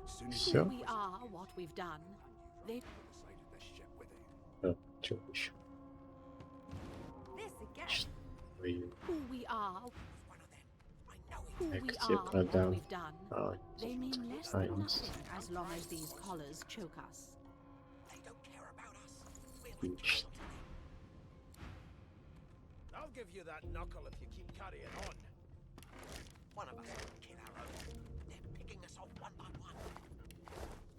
Speaker 8: Soon as
Speaker 3: Всё?
Speaker 2: We are what we've done. They
Speaker 8: the side of this ship with him.
Speaker 3: Чё еще?
Speaker 4: This again.
Speaker 2: who we are,
Speaker 1: One of them. I know it.
Speaker 2: who we
Speaker 3: Где
Speaker 2: are, what
Speaker 3: продам?
Speaker 2: we've done. They mean less than nothing as long as these collars choke us.
Speaker 1: They don't care about us. We're
Speaker 3: Отлично.
Speaker 6: I'll give you that knuckle if you keep carrying on.
Speaker 1: One of us will kill our own. They're picking us off one by one.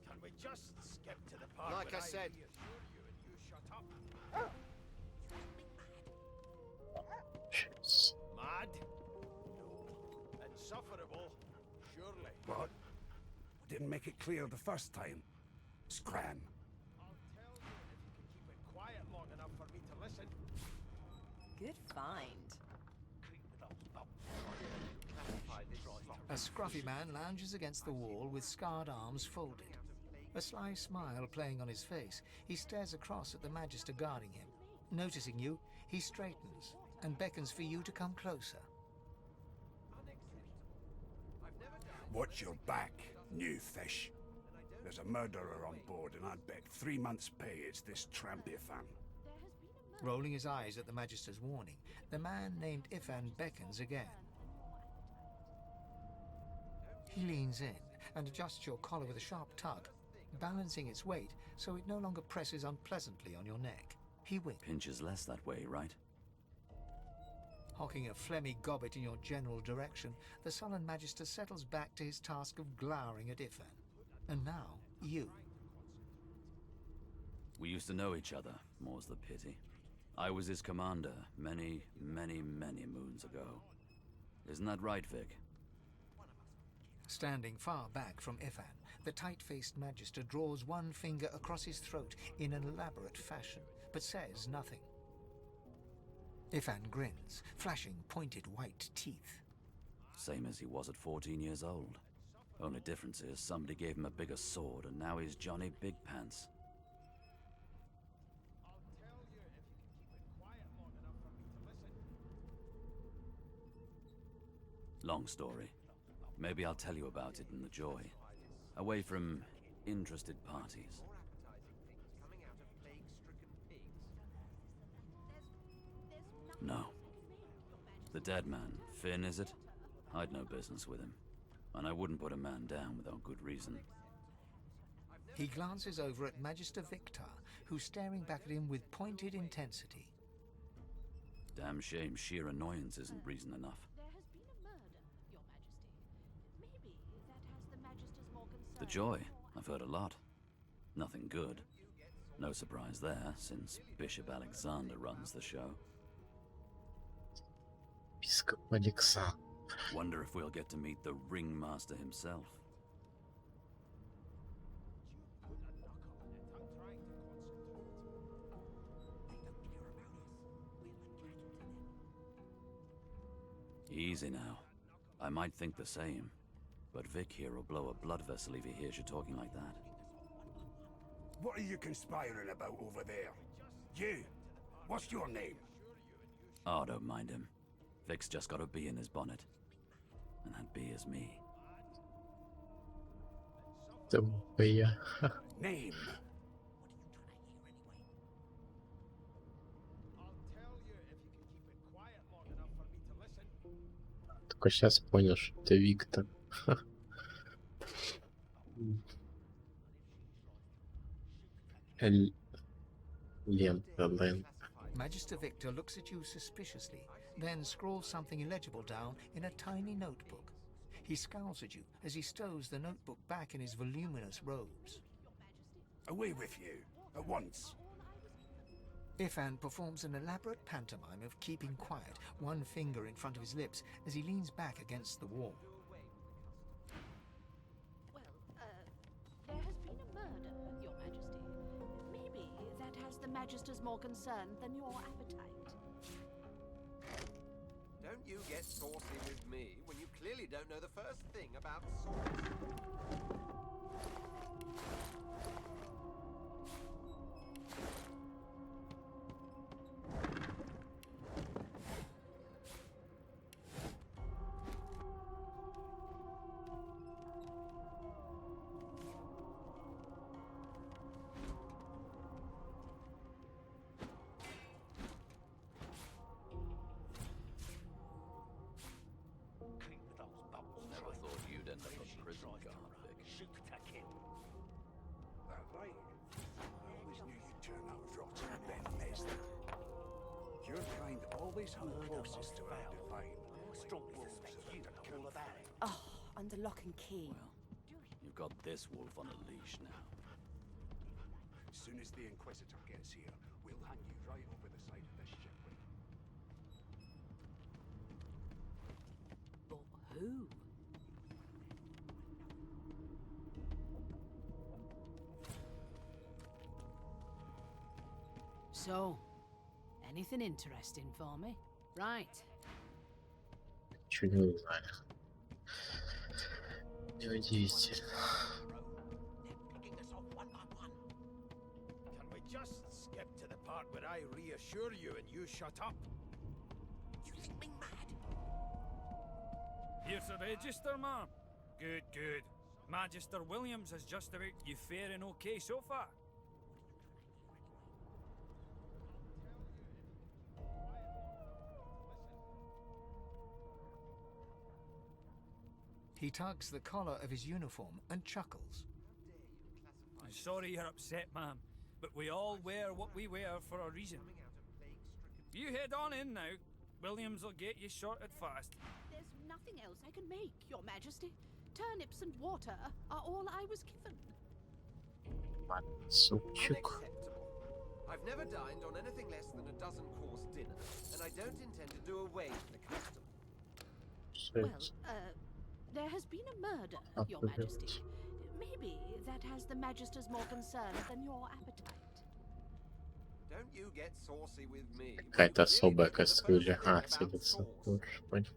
Speaker 6: Can we just skip to the part
Speaker 10: Like
Speaker 6: where
Speaker 10: I said.
Speaker 6: reassure you and you shut up?
Speaker 3: Щас.
Speaker 6: Mad? No. Insufferable? Surely.
Speaker 8: What? Didn't make it clear the first time. Scram.
Speaker 6: I'll tell you if you can keep it quiet long enough for me to listen.
Speaker 4: Good find.
Speaker 5: A scruffy man lounges against the wall with scarred arms folded. A sly smile playing on his face, he stares across at the Magister guarding him. Noticing you, he straightens and beckons for you to come closer.
Speaker 8: Watch your back, new fish. There's a murderer on board, and I'd bet 3 months' pay it's this tramp Ifan.
Speaker 5: Rolling his eyes at the Magister's warning, the man named Ifan beckons again. He leans in and adjusts your collar with a sharp tug, balancing its weight so it no longer presses unpleasantly on your neck. He winks.
Speaker 12: Pinches less that way, right?
Speaker 5: Hocking a phlegmy gobbet in your general direction, the sullen Magister settles back to his task of glowering at Ifan. And now, you.
Speaker 12: We used to know each other, more's the pity. I was his commander many, many, many moons ago. Isn't that right, Vic?
Speaker 5: Standing far back from Ifan, the tight-faced Magister draws one finger across his throat in an elaborate fashion, but says nothing. Ifan grins, flashing pointed white teeth.
Speaker 12: Same as he was at 14 years old. Only difference is somebody gave him a bigger sword and now he's Johnny Big Pants. Long story. Maybe I'll tell you about it in the Joy. Away from interested parties. No. The dead man, Finn, is it? I'd no business with him. And I wouldn't put a man down without good reason.
Speaker 5: He glances over at Magister Victor, who's staring back at him with pointed intensity.
Speaker 12: Damn shame sheer annoyance isn't reason enough. The Joy, I've heard a lot. Nothing good. No surprise there, since Bishop Alexander runs the show.
Speaker 3: Епископ Алекса.
Speaker 12: Wonder if we'll get to meet the ringmaster himself. Easy now. I might think the same, but Vic here will blow a blood vessel if he hears you talking like that.
Speaker 8: What are you conspiring about over there? You? What's your name?
Speaker 12: Oh, don't mind him. Vic's just got a bee in his bonnet. And that bee is me.
Speaker 3: Тупая.
Speaker 8: Name?
Speaker 3: Только сейчас понял, что это Виктор. Лента, блин.
Speaker 5: Magister Victor looks at you suspiciously, then scrawls something illegible down in a tiny notebook. He scowls at you as he stows the notebook back in his voluminous robes.
Speaker 8: Away with you, at once.
Speaker 5: Ifan performs an elaborate pantomime of keeping quiet, one finger in front of his lips as he leans back against the wall.
Speaker 7: There has been a murder, Your Majesty. Maybe that has the Magister's more concern than your appetite.
Speaker 10: Don't you get saucy with me when you clearly don't know the first thing about sauce.
Speaker 12: Never thought you'd end up a prison guard, Vic.
Speaker 8: That right? I always knew you'd turn out rotten, Ben Leslie. Your kind always hung closest to our divine.
Speaker 4: Oh, under lock and key.
Speaker 12: Well, you've got this wolf on a leash now.
Speaker 8: As soon as the Inquisitor gets here, we'll hang you right over the side of this shipwreck.
Speaker 7: But who? So, anything interesting for me? Right.
Speaker 3: Ничего не узнали. Неудивительно.
Speaker 6: Can we just skip to the part where I reassure you and you shut up?
Speaker 1: You think me mad?
Speaker 13: Here's the register, ma'am. Good, good. Magister Williams has just about you faring okay so far.
Speaker 5: He tugs the collar of his uniform and chuckles.
Speaker 13: I'm sorry you're upset, ma'am, but we all wear what we wear for a reason. You head on in now. Williams will get you sorted fast.
Speaker 7: There's nothing else I can make, Your Majesty. Turnips and water are all I was given.
Speaker 3: Супчик.
Speaker 9: Unacceptable. I've never dined on anything less than a dozen-course dinner, and I don't intend to do away with the custom.
Speaker 7: Well, there has been a murder, Your Majesty. Maybe that has the Magisters more concerned than your appetite.
Speaker 9: Don't you get saucy with me.
Speaker 3: Какая-то особая кастрюля. А, целится. Лучше понял.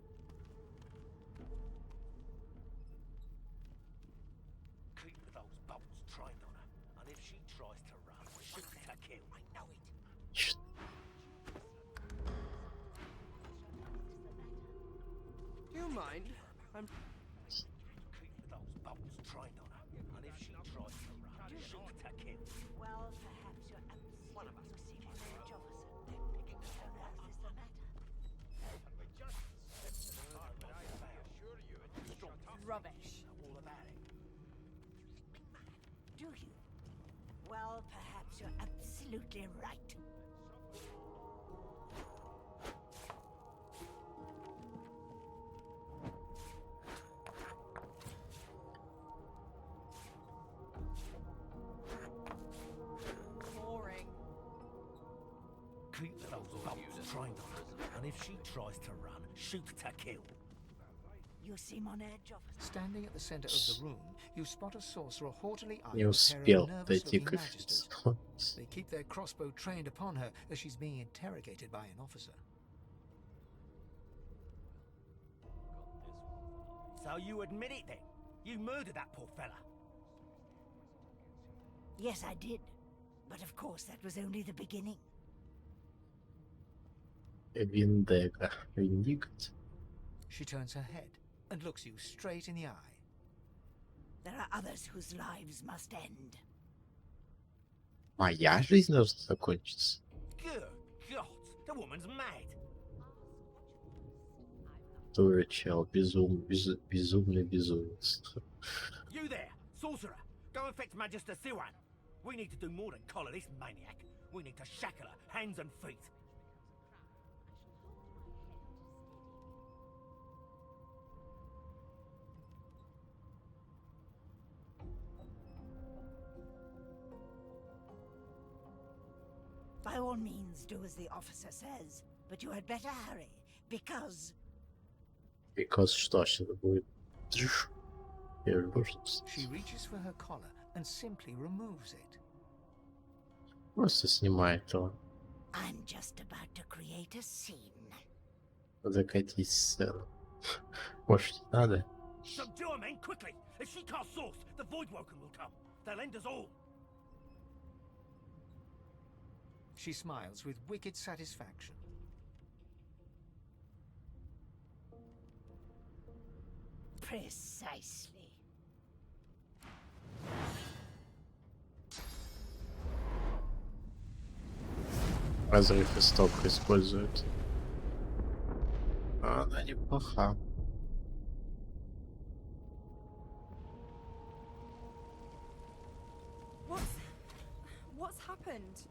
Speaker 1: Keep those bolts trained on her, and if she tries to run, shoot to kill. I know it.
Speaker 9: Do you mind? I'm...
Speaker 1: Keep those bolts trained on her, and if she tries to run, shoot to kill.
Speaker 14: Well, perhaps you're one of us received a message officer. They're picking up on what is the matter.
Speaker 11: Rubbish.
Speaker 1: All about it.
Speaker 14: Do you? Well, perhaps you're absolutely right.
Speaker 11: Boring.
Speaker 1: Keep those bolts trained on her, and if she tries to run, shoot to kill.
Speaker 14: You seem on edge, officer.
Speaker 5: Standing at the center of the room, you spot a sorcerer haughtily eyeing
Speaker 3: Не
Speaker 5: a pair
Speaker 3: успел
Speaker 5: of
Speaker 3: дойти
Speaker 5: nervous-looking
Speaker 3: к
Speaker 5: magisters.
Speaker 3: офицеру.
Speaker 5: They keep their crossbow trained upon her as she's being interrogated by an officer.
Speaker 1: So you admit it then? You murdered that poor fella?
Speaker 14: Yes, I did. But of course, that was only the beginning.
Speaker 3: Виндега. Виндикать.
Speaker 5: She turns her head and looks you straight in the eye.
Speaker 14: There are others whose lives must end.
Speaker 3: Моя жизнь должна закончиться.
Speaker 1: Good God, the woman's mad.
Speaker 3: Тоже чел. Безумный безумец.
Speaker 1: You there, sorcerer! Go and fetch Magister Siwan. We need to do more than collar this maniac. We need to shackle her, hands and feet.
Speaker 14: By all means, do as the officer says. But you had better hurry, because...
Speaker 3: Because что сейчас будет?
Speaker 5: She reaches for her collar and simply removes it.
Speaker 3: Просто снимает его.
Speaker 14: I'm just about to create a scene.
Speaker 3: Закатить сцену. Может, не надо?
Speaker 1: Subdue her, men, quickly! If she casts source, the Voidwoken will come. They'll end us all.
Speaker 5: She smiles with wicked satisfaction.
Speaker 14: Precisely.
Speaker 3: Разрыв истока используют. А, она неплоха.
Speaker 11: What's happened?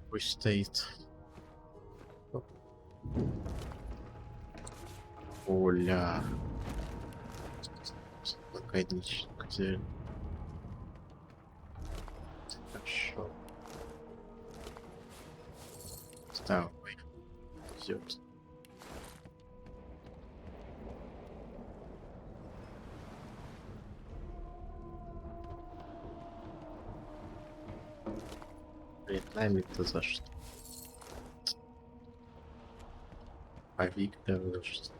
Speaker 3: Пусть стоит. Оля. Наконечник взяли. Хорошо. Второй. Идет. Перед нами-то за что? А Виктор за что?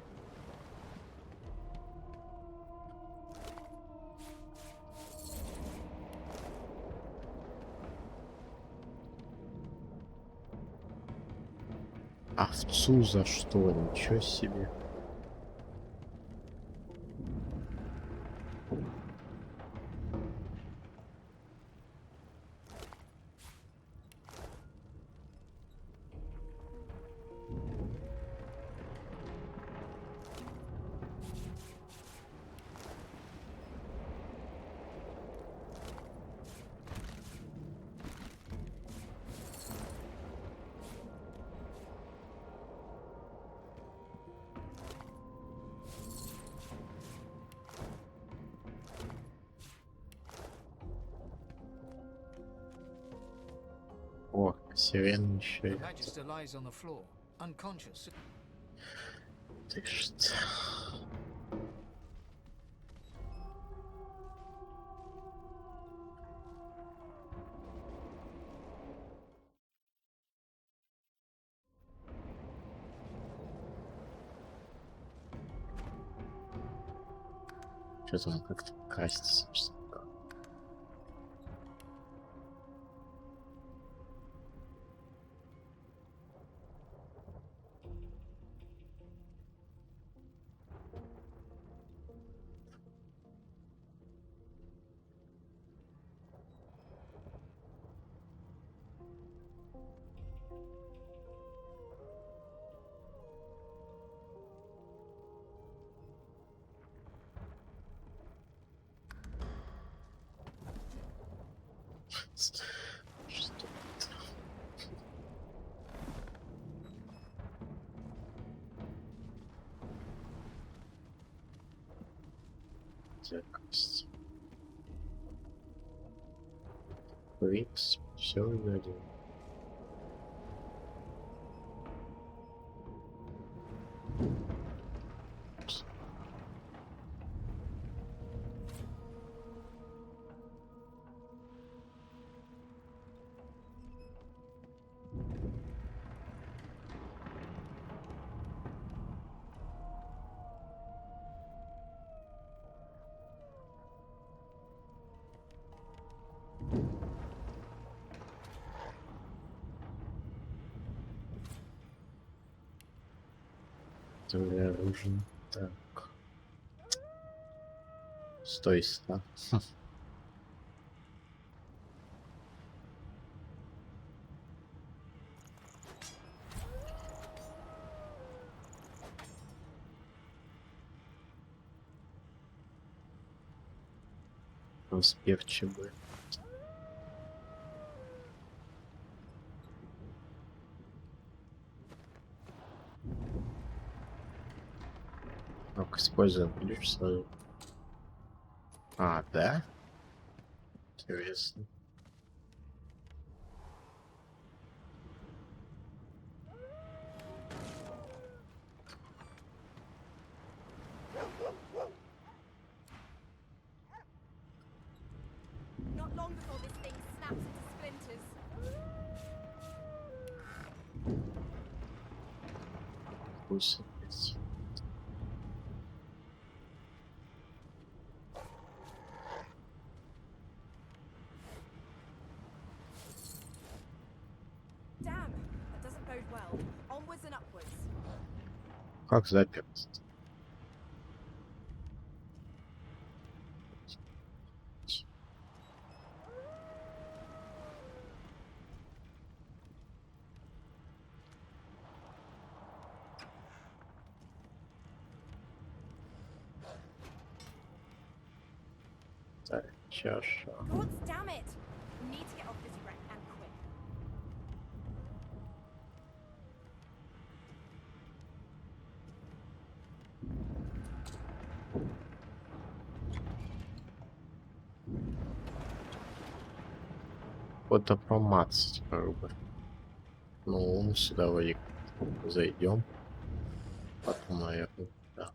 Speaker 3: Овцу за что? Ничего себе. О, сирена еще
Speaker 10: The
Speaker 3: есть.
Speaker 10: Magister lies on the floor, unconscious.
Speaker 3: Ты что? Что-то он как-то красится. Что это? Зеркальность. Викс, все угодил. Для оружия. Так. Стой, ста. Успевчивый. Ну-ка, используем ключ свою. А, да? Интересно.
Speaker 11: Not long before this thing snaps into splinters.
Speaker 3: Пусть.
Speaker 4: Damn, that doesn't bode well. Onwards and upwards.
Speaker 3: Как заперт? Так, чаша.
Speaker 4: God damn it! We need to get off this wreck and quick.
Speaker 3: что-то промацать, как бы. Ну, сюда вроде зайдем. Потом, наверное, да.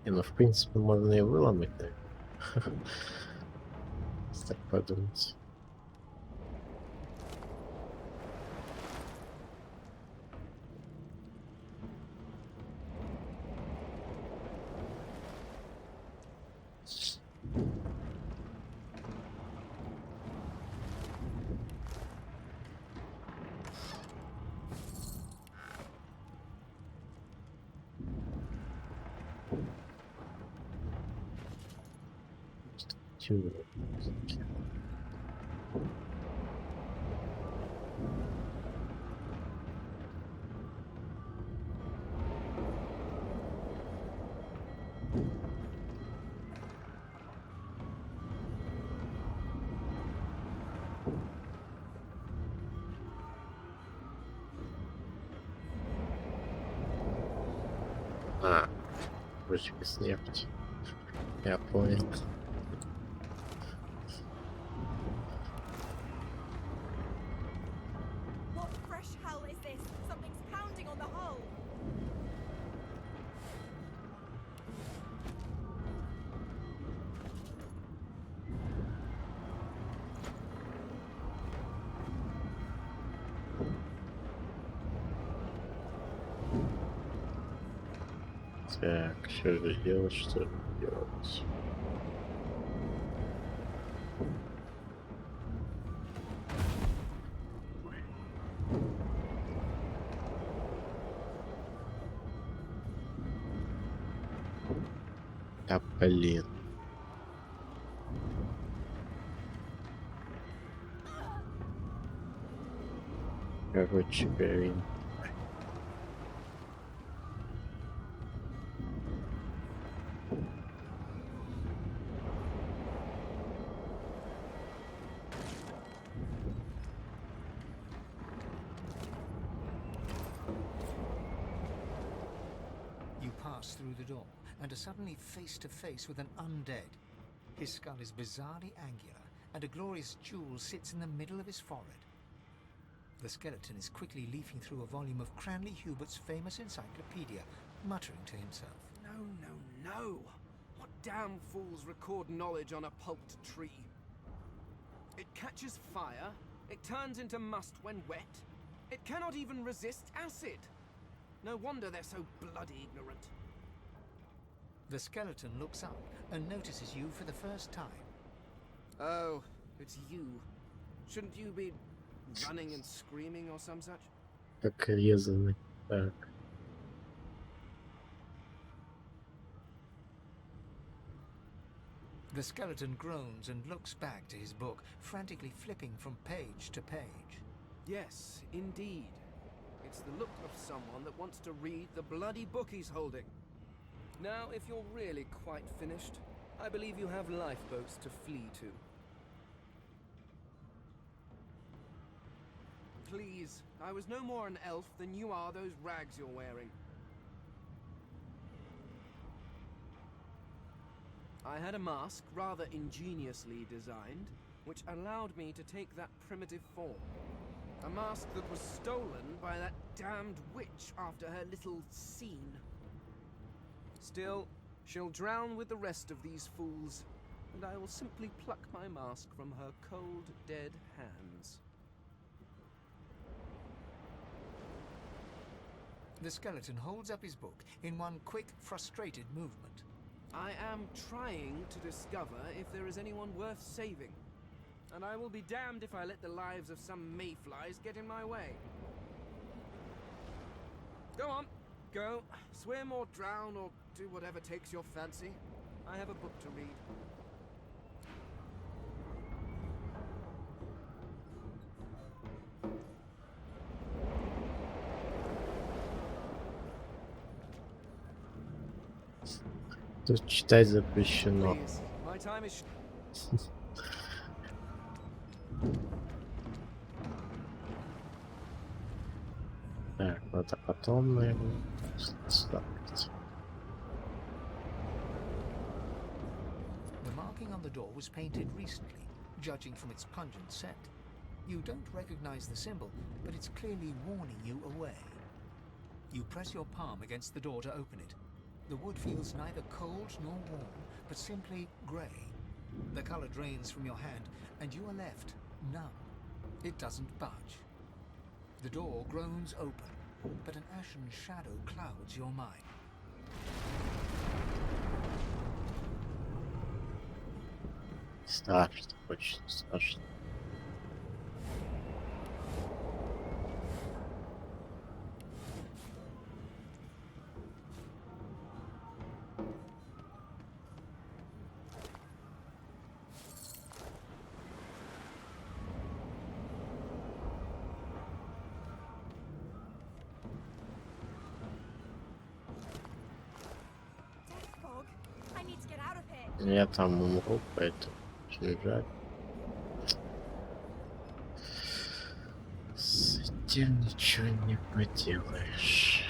Speaker 3: Не, ну в принципе можно и выломать, наверное. Если так подумать. Чего? А, ручка с нефть. Я понял.
Speaker 15: What fresh hell is this? Something's pounding on the hull.
Speaker 3: Так, что же делать, что делать? Да блин. Короче говоря.
Speaker 5: You pass through the door and are suddenly face to face with an undead. His skull is bizarrely angular, and a glorious jewel sits in the middle of his forehead. The skeleton is quickly leafing through a volume of Cranley Hubert's famous encyclopedia, muttering to himself.
Speaker 9: No, no, no! What damn fools record knowledge on a pulped tree? It catches fire, it turns into must when wet, it cannot even resist acid. No wonder they're so bloody ignorant.
Speaker 5: The skeleton looks up and notices you for the first time.
Speaker 9: Oh, it's you. Shouldn't you be running and screaming or some such?
Speaker 3: Как резанный. Так.
Speaker 5: The skeleton groans and looks back to his book, frantically flipping from page to page.
Speaker 9: Yes, indeed. It's the look of someone that wants to read the bloody book he's holding. Now, if you're really quite finished, I believe you have lifeboats to flee to. Please, I was no more an elf than you are those rags you're wearing. I had a mask, rather ingeniously designed, which allowed me to take that primitive form. A mask that was stolen by that damned witch after her little scene. Still, she'll drown with the rest of these fools, and I will simply pluck my mask from her cold, dead hands.
Speaker 5: The skeleton holds up his book in one quick, frustrated movement.
Speaker 9: I am trying to discover if there is anyone worth saving. And I will be damned if I let the lives of some mayflies get in my way. Go on, go. Swim or drown or do whatever takes your fancy. I have a book to read.
Speaker 3: Тут читать запрещено.
Speaker 9: Please, my time is
Speaker 3: Так, надо потом, наверное, сюда прийти.
Speaker 5: The marking on the door was painted recently, judging from its pungent scent. You don't recognize the symbol, but it's clearly warning you away. You press your palm against the door to open it. The wood feels neither cold nor warm, but simply grey. The color drains from your hand, and you are left numb. It doesn't budge. The door groans open, but an ashen shadow clouds your mind.
Speaker 3: Страшно, очень страшно.
Speaker 15: Fog. I need to get out of here.
Speaker 3: Я там умру, поэтому очень жаль. С этим ничего не поделаешь.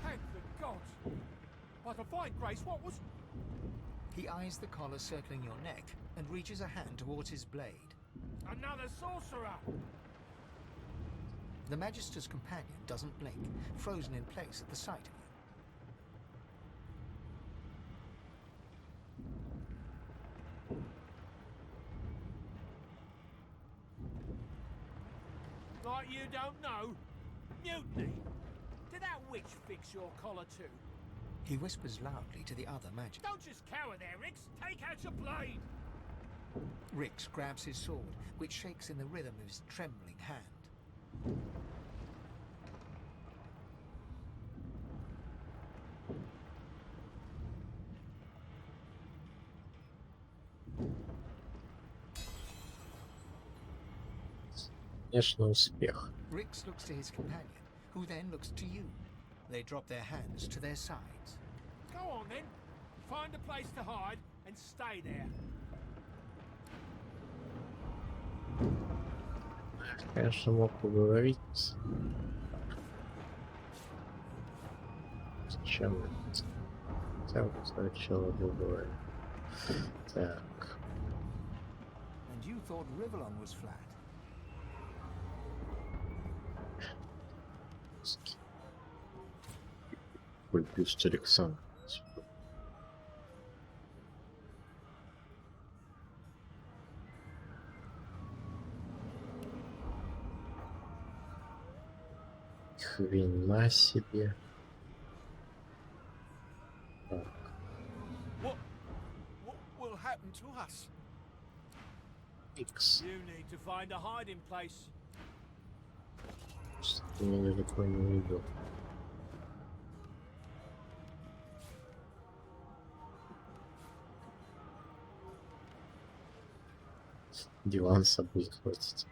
Speaker 6: Thank the gods! By the fine grace, what was...
Speaker 5: He eyes the collar circling your neck and reaches a hand towards his blade.
Speaker 6: Another sorcerer!
Speaker 5: The Magister's companion doesn't blink, frozen in place at the sight of you.
Speaker 6: Like you don't know? Mutiny! Did that witch fix your collar too?
Speaker 5: He whispers loudly to the other Magister.
Speaker 6: Don't just cower there, Rix! Take out your blade!
Speaker 5: Rix grabs his sword, which shakes in the rhythm of his trembling hand.
Speaker 3: Конечно, успех.
Speaker 5: Rix looks to his companion, who then looks to you. They drop their hands to their sides.
Speaker 6: Go on then. Find a place to hide and stay there.
Speaker 3: Конечно, мог поговорить. Зачем это? Хотя бы сначала говорю. Так.
Speaker 5: And you thought Rivellon was flat.
Speaker 3: Бюст Александр. Хрена себе. Так.
Speaker 6: What will happen to us?
Speaker 3: Икс.
Speaker 6: You need to find a hiding place.
Speaker 3: Что-то я далеко не уйду. Диван с собой захватить.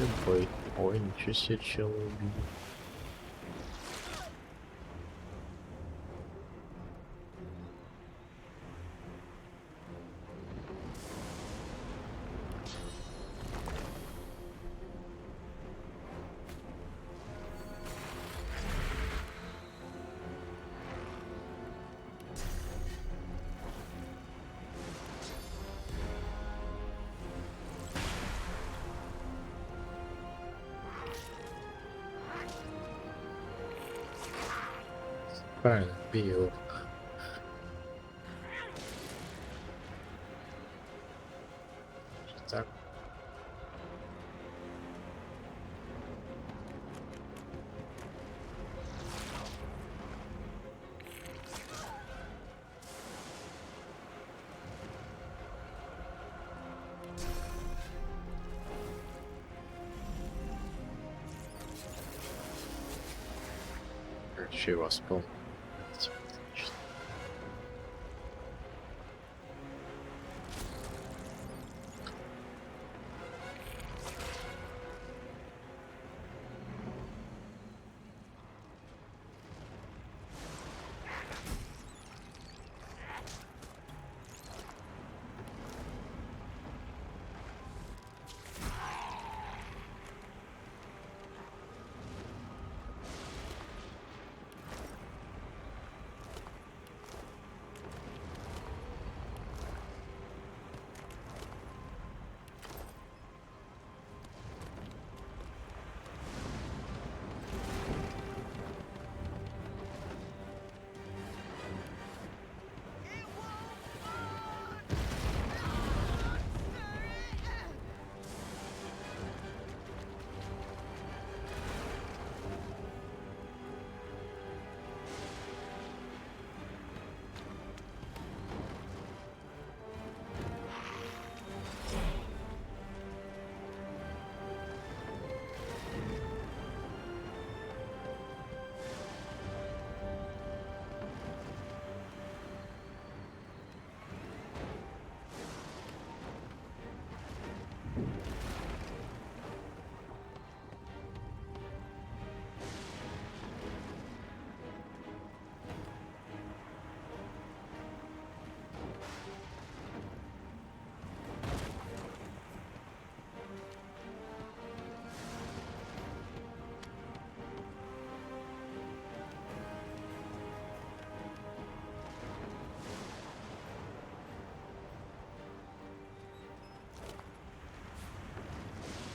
Speaker 3: Любой. Ой, ничего себе, чел убил. Правильно, бей его. Так. Короче, его спал.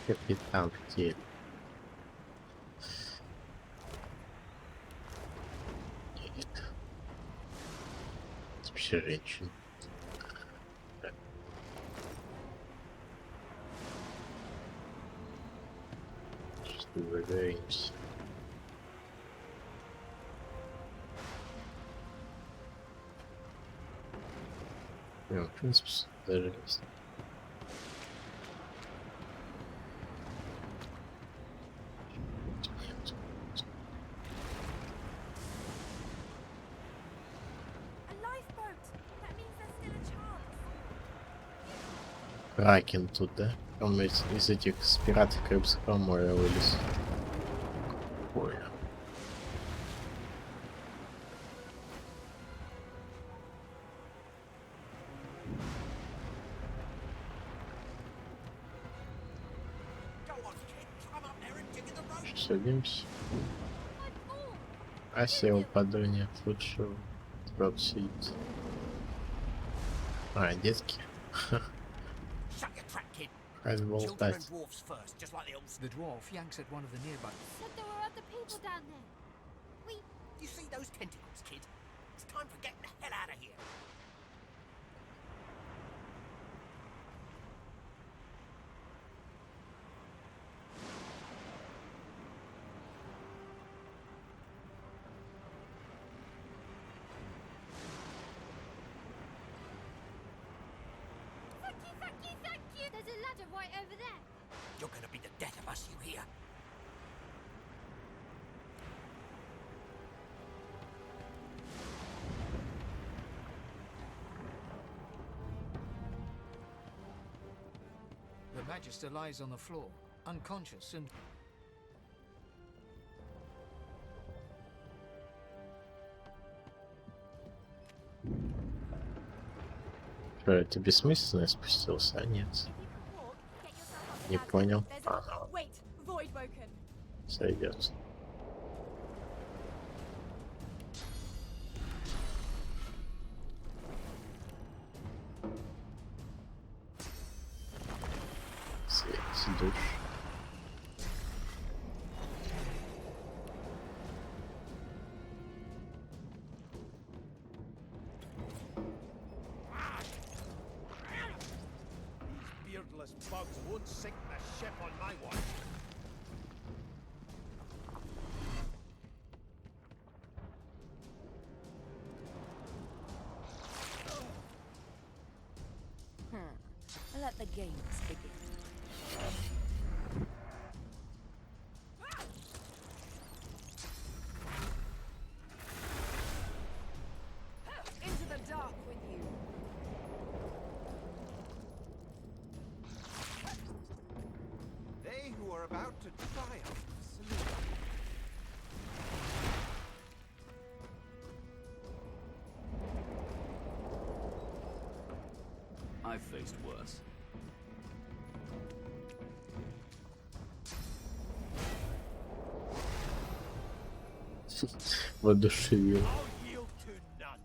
Speaker 3: Капитан Кель. Нет. Вообще женщина. Сейчас догадаемся. В принципе, даже есть. Кракен тут, да? Он из этих с пиратов Карибского моря вылез. Ой. Садимся. А сел подуня лучше рот сидит. А, детки. Разболтать.
Speaker 5: The dwarf yanks at one of the nearby.
Speaker 11: Said there were other people down there.
Speaker 1: You see those tentacles, kid? It's time for getting the hell out of here.
Speaker 11: Thank you! There's a ladder right over there.
Speaker 1: You're gonna be the death of us, you hear?
Speaker 5: The Magister lies on the floor. unconscious and...
Speaker 3: Что, это бессмысленно я спустился? А нет. Не понял. Ага,
Speaker 15: Wait, void woken.
Speaker 3: сойдет. Свет, душ.
Speaker 6: These beardless bugs won't sink the ship on my watch.
Speaker 4: Let the games begin. Into the dark with you.
Speaker 10: They who are about to triumph salute.
Speaker 12: I've faced worse.
Speaker 3: Воодушевил.
Speaker 6: I'll yield to none.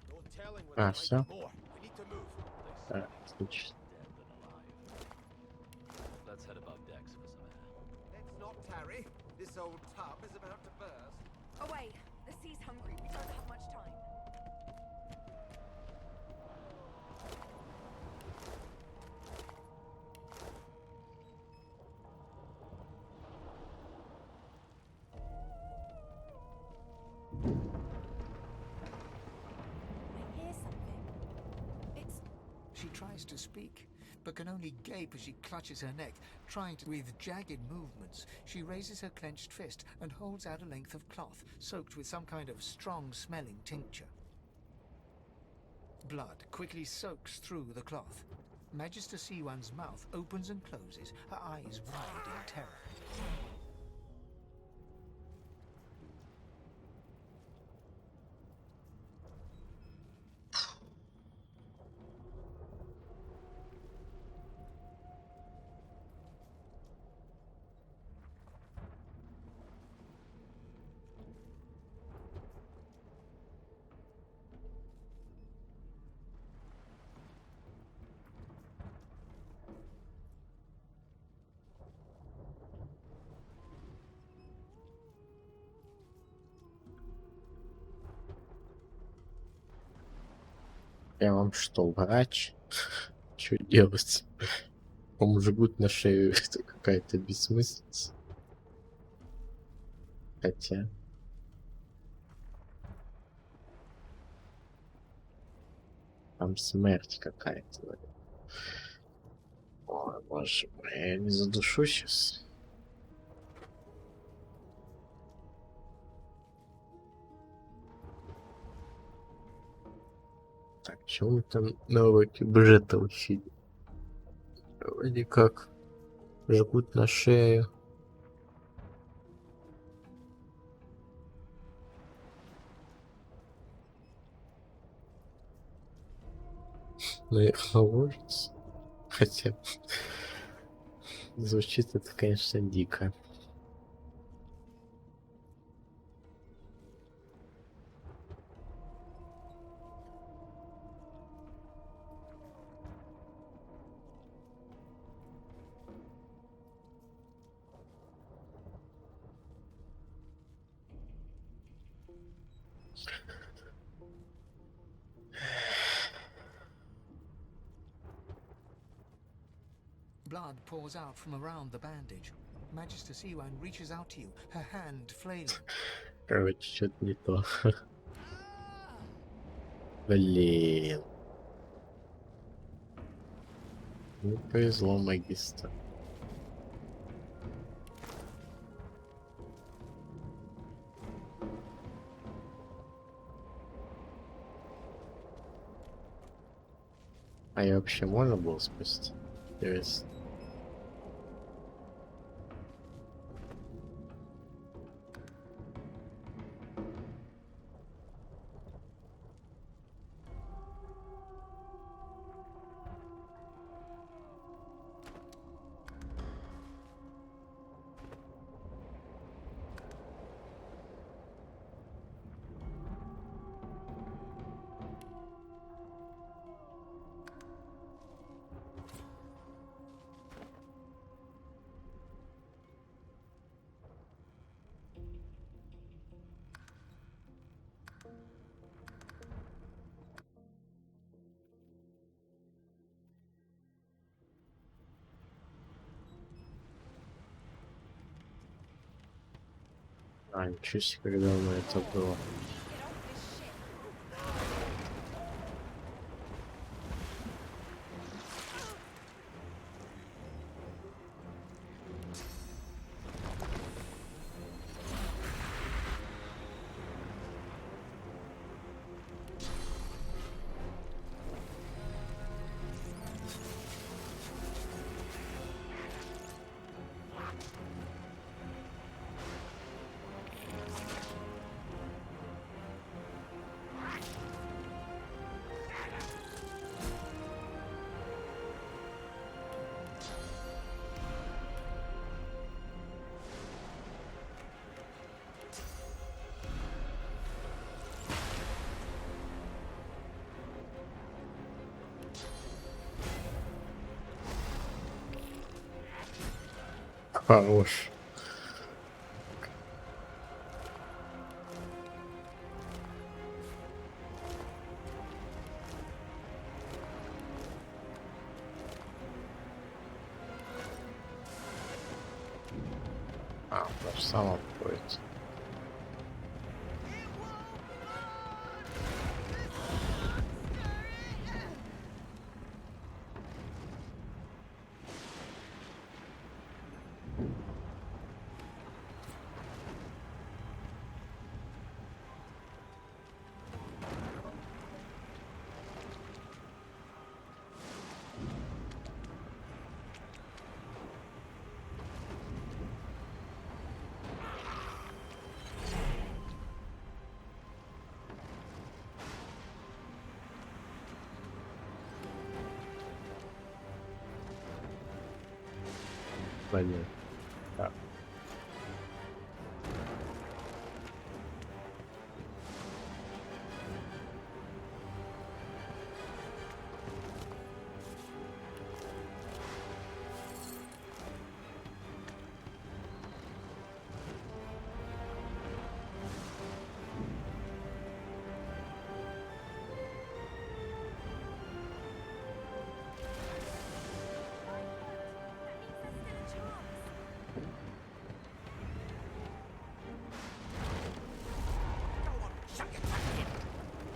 Speaker 6: No telling when
Speaker 3: А,
Speaker 6: there might
Speaker 3: все?
Speaker 6: be more. We need to move.
Speaker 3: Отлично.
Speaker 12: Let's head above decks for some air.
Speaker 10: Let's not tarry. This old tub is about to burst.
Speaker 15: Away. The sea's hungry. We don't have much time. I hear something. It's
Speaker 5: She tries to speak, but can only gape as she clutches her neck, trying to... With jagged movements, she raises her clenched fist and holds out a length of cloth, soaked with some kind of strong-smelling tincture. Blood quickly soaks through the cloth. Magister Siwan's mouth opens and closes, her eyes wide in terror.
Speaker 3: Я вам что, врач? Что делать? Вам жгут на шею, это какая-то бессмыслица. Хотя... Там смерть какая-то. Ой, боже мой, я не задушу сейчас. Так, чего мы там на уроке бюджета учили? Вроде как жгут на шею. Наверное, ложится. Хотя звучит это, конечно, дико.
Speaker 5: Blood pours out from around the bandage. Magister Siwan reaches out to you, her hand flailing.
Speaker 3: Короче, что-то не то. Блин. Не повезло магистру. А ее вообще можно было спасти? Интересно. А, ничего себе, когда давно это было. Хорош. А, даже сам откроется. Понятно. Так.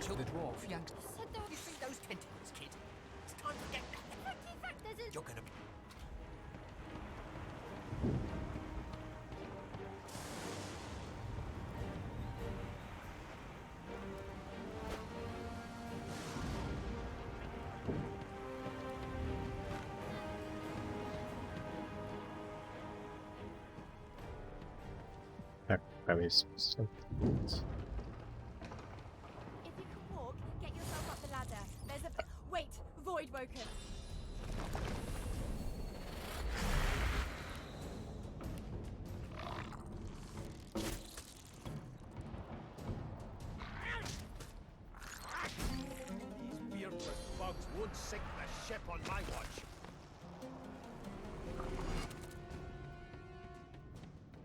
Speaker 5: The dwarf yanked. You see those tentacles, kid? It's time to get. You're gonna be.
Speaker 3: Так, повесим.
Speaker 15: If you can walk, get yourself up the ladder. There's a... Wait! Void Woken!
Speaker 6: These beardless bugs won't sink the ship on my watch.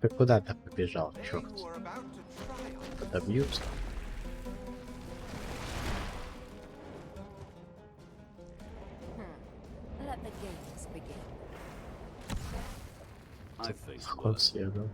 Speaker 3: Ты куда-то побежал, черт. Добьются.
Speaker 4: Let the games begin.
Speaker 12: I face
Speaker 3: Вход
Speaker 12: worse.
Speaker 3: съедал.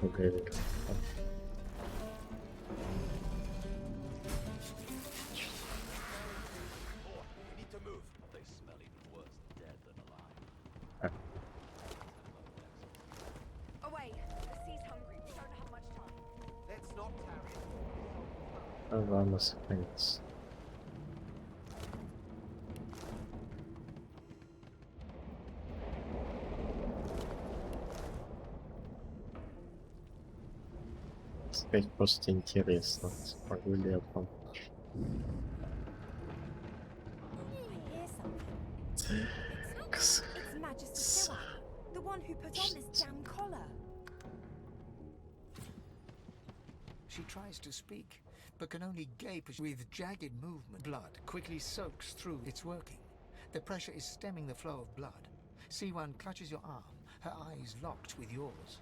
Speaker 3: выглядит.
Speaker 15: Away. The sea's hungry. We don't have much time.
Speaker 10: Let's not tarry.
Speaker 3: Ладно, сохранится. Сказать просто интересно, смогу ли я помочь.
Speaker 15: I hear something. It's Magister Siwan, the one who put on this damn collar.
Speaker 5: She tries to speak, but can only gape with jagged movement. Blood quickly soaks through its working. The pressure is stemming the flow of blood. Siwan clutches your arm, her eyes locked with yours.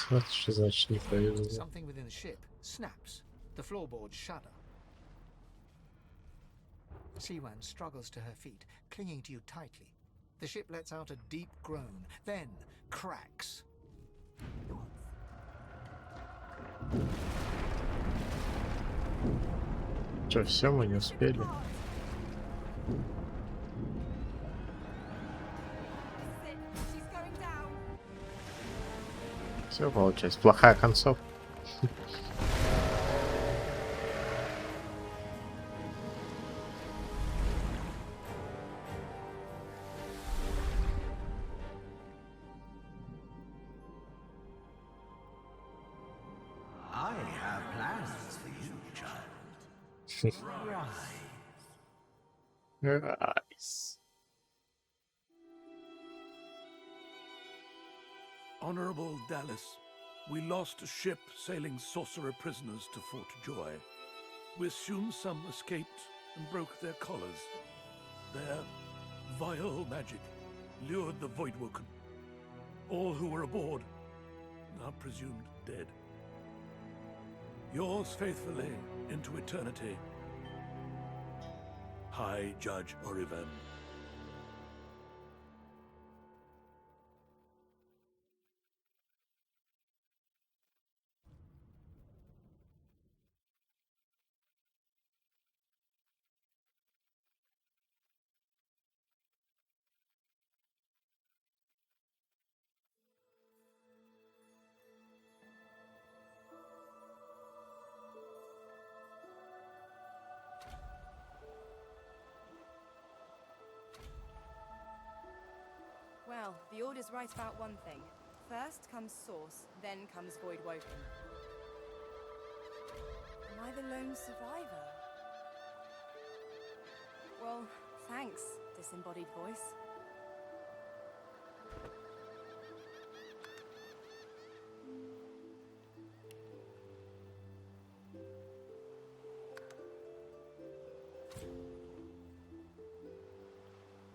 Speaker 3: Вот что значит не повезло.
Speaker 5: Something within the ship snaps. The floorboards shudder. Siwan struggles to her feet, clinging to you tightly. The ship lets out a deep groan, then cracks.
Speaker 3: Что, все, мы не успели?
Speaker 15: She's going down.
Speaker 3: Все, получается, плохая концовка.
Speaker 1: I have plans for you, child.
Speaker 3: Nice.
Speaker 16: Honorable Dallas, we lost a ship sailing sorcerer prisoners to Fort Joy. We assume some escaped and broke their collars. Their vile magic lured the Voidwoken. All who were aboard are presumed dead. Yours faithfully into eternity, High Judge Oriven.
Speaker 15: Well, the Order's right about one thing. First comes Source, then comes Voidwoken. Am I the lone survivor? Well, thanks, disembodied voice.